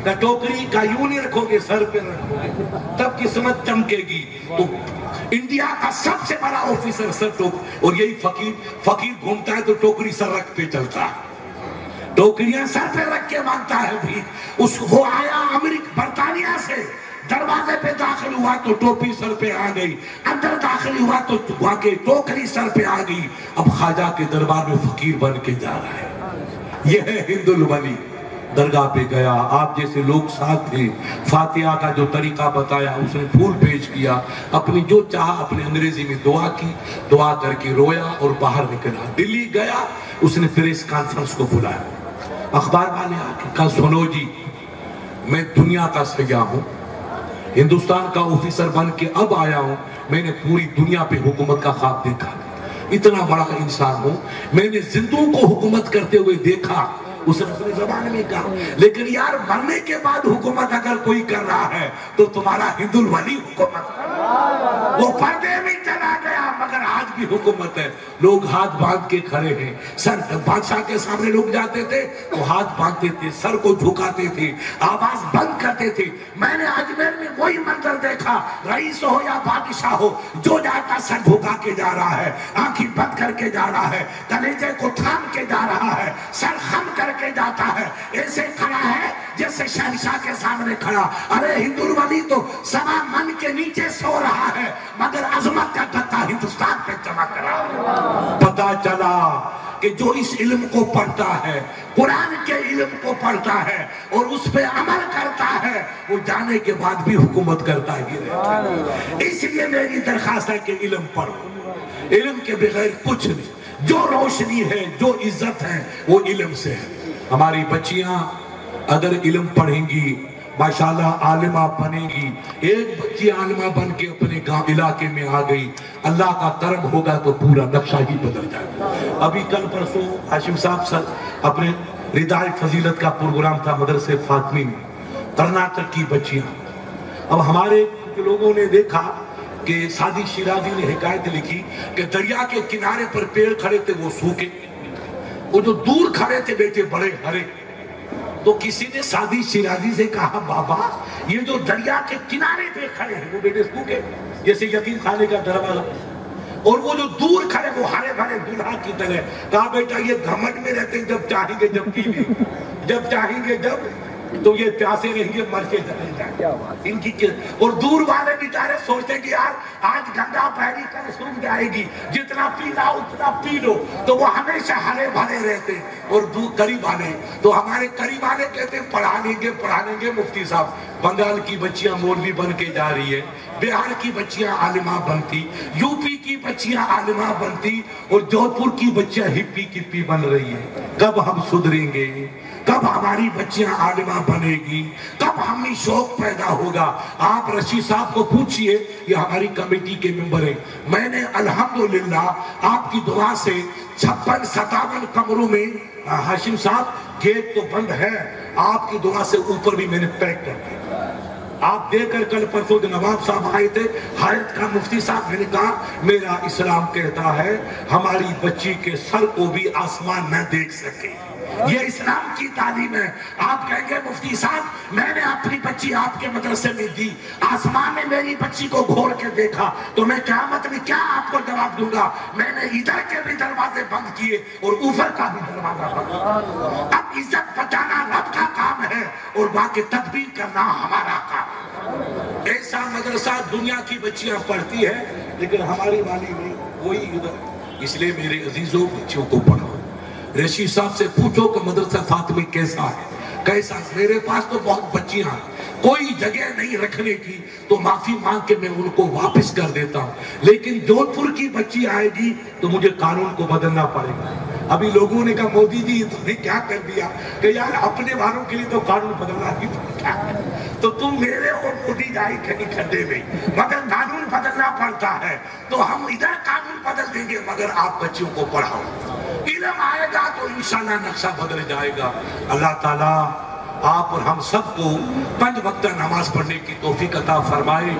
کہ ٹوکری کا یوں نہیں رکھو گے, سر پہ رکھو گے تب قسمت چمکے گی. تو انڈیا کا سب سے بڑا آفیسر سر ٹوک, اور یہی فقیر گھومتا ہے تو ٹوکری سر رکھ پہ چلتا ہے, ٹوکریاں سر پہ رکھ کے مانگتا ہے بھی. وہ آیا برطانیہ سے, دروازے پہ داخل ہوا تو ٹوپی سر پہ آ گئی, اندر داخل ہوا تو وہاں کے ٹوکری سر پہ آ گئی. اب خواجہ کے دربار میں فقیر بن کے جا رہا ہے. یہ ہے ہندو الولی. درگاہ پہ گیا, آپ جیسے لوگ ساتھ تھے, فاتحہ کا جو طریقہ بتایا اس نے پھول پیش کیا, اپنی جو چاہا اپنے انگریزی میں دعا کی, دعا کر کے رویا اور باہر نکلا. دلی گیا, اس نے پریس کانفرنس کو بلایا. اخبار والے آ کے کہا سنو جی, میں دنیا کا سیاح ہوں, ہندوستان کا آفیسر بن کے اب آیا ہوں, میں نے پوری دنیا پہ حکومت کا خواب دیکھا, اتنا بڑا انسان ہوں, میں نے زندوں کو حکومت کرتے ہوئے دیکھا. اس نے اپنے زبان میں کہا لیکن یار مرنے کے بعد حکومت اگر کوئی کر رہا ہے تو تمہارا ہندو الولی حکومت. وہ پردے میں چلا گیا مگر آج بھی حکومت ہے. لوگ ہاتھ باندھ کے کھڑے ہیں. سر بادشاہ کے سامنے لوگ جاتے تھے تو ہاتھ باندھتے تھے, سر کو جھکاتے تھے, آواز بند کرتے تھے. میں نے اجمیر میں وہی منظر دیکھا, رئیس ہو یا بادشاہ ہو, جو جاتا سر جھکا کے جا رہا ہے, آنکھیں بند کر کے جا رہا ہے, کلیجے کو تھام کے جا رہا ہے, سر خم کر کے جاتا ہے, ایسے کھڑا ہے جیسے شہنشاہ کے سامنے کھڑا. ارے ہندو الولی تو سوا من کے نیچے سو رہا ہے مگر عظمت کا دھکا ہندوستان پہ چمک رہا ہے. پتا چلا کہ جو اس علم کو پڑھتا ہے, قرآن کے علم کو پڑھتا ہے اور اس پہ عمل کرتا ہے, وہ جانے کے بعد بھی حکومت کرتا ہی رہتا ہے. اس لیے میری درخواست ہے کہ علم پڑھو, علم کے بغیر کچھ نہیں. جو روشنی ہے, جو عزت ہے, وہ علم سے ہے. ہماری بچیاں اگر علم پڑھیں گی ماشاءاللہ عالمہ بنے گی. ایک بچی عالمہ بن کے اپنے گاؤں علاقے میں آ گئی, اللہ کا کرم ہوگا تو پورا نقشہ ہی بدل جائے گا. ابھی کل پرسوں ہاشم صاحب اپنے ردائے فضیلت کا پروگرام تھا مدرسے فاطمی میں, کرناٹک کی بچیاں. اب ہمارے لوگوں نے دیکھا کہ سادی شیرازی نے حکایت لکھی کہ دریا کے کنارے پر پیڑ کھڑے تھے وہ سوکھے, وہ جو دور کھڑے تھے بیٹے بڑے ہرے. تو کسی نے سادی شیرازی سے کہا بابا یہ جو دریا کے کنارے پہ کھڑے ہیں وہ بیٹے سوکھے, جیسے یتیم خانے کا دروازہ, اور وہ جو دور کھڑے وہ ہرے بھرے دلہا کی طرح. کہا بیٹا یہ گھمنڈ میں رہتے ہیں, جب چاہیں گے جب پی لیں, جب چاہیں گے جب, تو یہ پیاسے رہیں گے مر کے جائیں ان کی. اور دور والے بیچارے سوچتے کہ یار آج گنگا پہلی کل سوکھ جائے گی, جتنا پینا اتنا پی لو, تو وہ ہمیشہ ہرے بھرے رہتے. اور قریب والے تو ہمارے قریب والے کہتے ہیں پڑھا لیں گے مفتی صاحب. بنگال کی بچیاں مولوی بن کے جا رہی ہے, بہار کی بچیاں عالمہ بنتی, یو پی کی بچیاں عالمہ بنتی, اور جودھپور کی بچیاں ہپی کپی بن رہی ہے. کب ہم سدھریں گے, کب ہماری بچیاں عالمہ بنے گی، کب ہمیں شوق پیدا ہوگا؟ آپ رشید صاحب کو پوچھئے، یہ ہماری کمیٹی کے ممبر ہیں، میں نے الحمدللہ آپ کی دعا سے 56-57 کمروں میں، ہاشم صاحب گیٹ تو بند ہے، آپ کی دعا سے اوپر بھی میں نے پیک کر دیا۔ آپ دیکھ کر کل پرسوں نواب صاحب آئے تھے، حیرت کا مفتی صاحب، میں نے کہا میرا اسلام کہتا ہے ہماری بچی کے سر کو بھی آسمان نہ دیکھ سکے، یہ اسلام کی تعلیم ہے۔ آپ کہیں گے مفتی صاحب میں نے اپنی بچی آپ کے مدرسے میں دی، آسمان میں میری بچی کو گھور کے دیکھا، تو میں قیامت میں کیا آپ کو جواب دوں گا؟ میں نے ادھر کے بھی دروازے بند کیے اور اوپر کا بھی دروازہ بند کیا۔ اب عزت بچانا رب کا کام ہے اور باقی تدبیر کرنا ہمارا کام ہے۔ ایسا مدرسہ دنیا کی بچیاں پڑھتی ہے لیکن ہماری والی نہیں، وہی ادھر۔ اس لیے میرے عزیزوں بچیوں کو پڑھاؤ۔ رشید صاحب سے پوچھو کہ مدرسہ فاطمی کیسا ہے، کیسا؟ میرے پاس تو بہت بچیاں ہیں، کوئی جگہ نہیں رکھنے کی تو معافی مانگ کے میں ان کو واپس کر دیتا ہوں، لیکن جودھ پور کی بچی آئے گی تو مجھے قانون کو بدلنا پڑے گا۔ ابھی لوگوں نے کہا مودی جی تم نے کیا کر دیا کہ یار اپنے والوں کے لیے تو قانون بدلنا ہی پڑتا ہے، تو تم میرے اور مودی جائے کہیں کھڈے میں، مگر قانون بدلنا پڑتا ہے تو ہم ادھر قانون بدل دیں گے، مگر آپ بچیوں کو پڑھاؤ۔ علم آئے گا تو انشاءاللہ نقشہ بدل جائے گا۔ اللہ تعالیٰ آپ اور ہم سب کو 5 وقتہ نماز پڑھنے کی توفیق عطا فرمائے،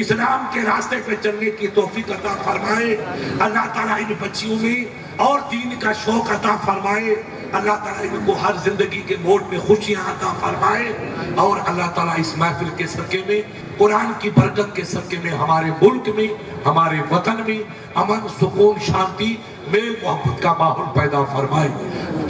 اسلام کے راستے پہ چلنے کی توفیق عطا فرمائے۔ اللہ تعالیٰ ان بچیوں میں اور دین کا شوق عطا فرمائے۔ اللہ تعالیٰ ان کو ہر زندگی کے موڑ پہ خوشیاں عطا فرمائے، اور اللہ تعالیٰ اس محفل کے صدقے میں، قرآن کی برکت کے صدقے میں ہمارے ملک میں، ہمارے وطن میں امن، سکون، شانتی، میل محبت کا ماحول پیدا فرمائے۔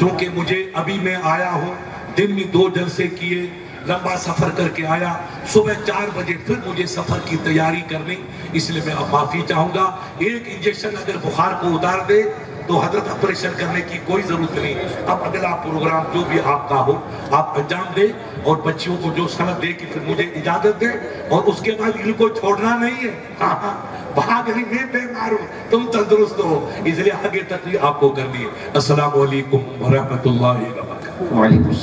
چونکہ مجھے ابھی میں آیا ہوں، دن میں 2 جلسے کیے، لمبا سفر کر کے آیا، صبح 4 بجے پھر مجھے سفر کی تیاری کرنی، اس لیے میں اب معافی چاہوں گا۔ ایک انجیکشن اگر بخار کو اتار دے تو حضرت آپریشن کرنے کی کوئی ضرورت نہیں۔ اب اگلا پروگرام جو بھی آپ کا ہو آپ انجام دیں، اور بچیوں کو جو سند دے کے پھر مجھے اجازت دیں، اور اس کے بعد ان کو چھوڑنا نہیں ہے۔ بھاگ نہیں، میں بیمار ہوں، تم تندرست ہو، اس لیے آگے تک بھی آپ کو کرنی ہے۔ السلام علیکم ورحمۃ اللہ وبرکاتہ۔ وعلیکم السلام۔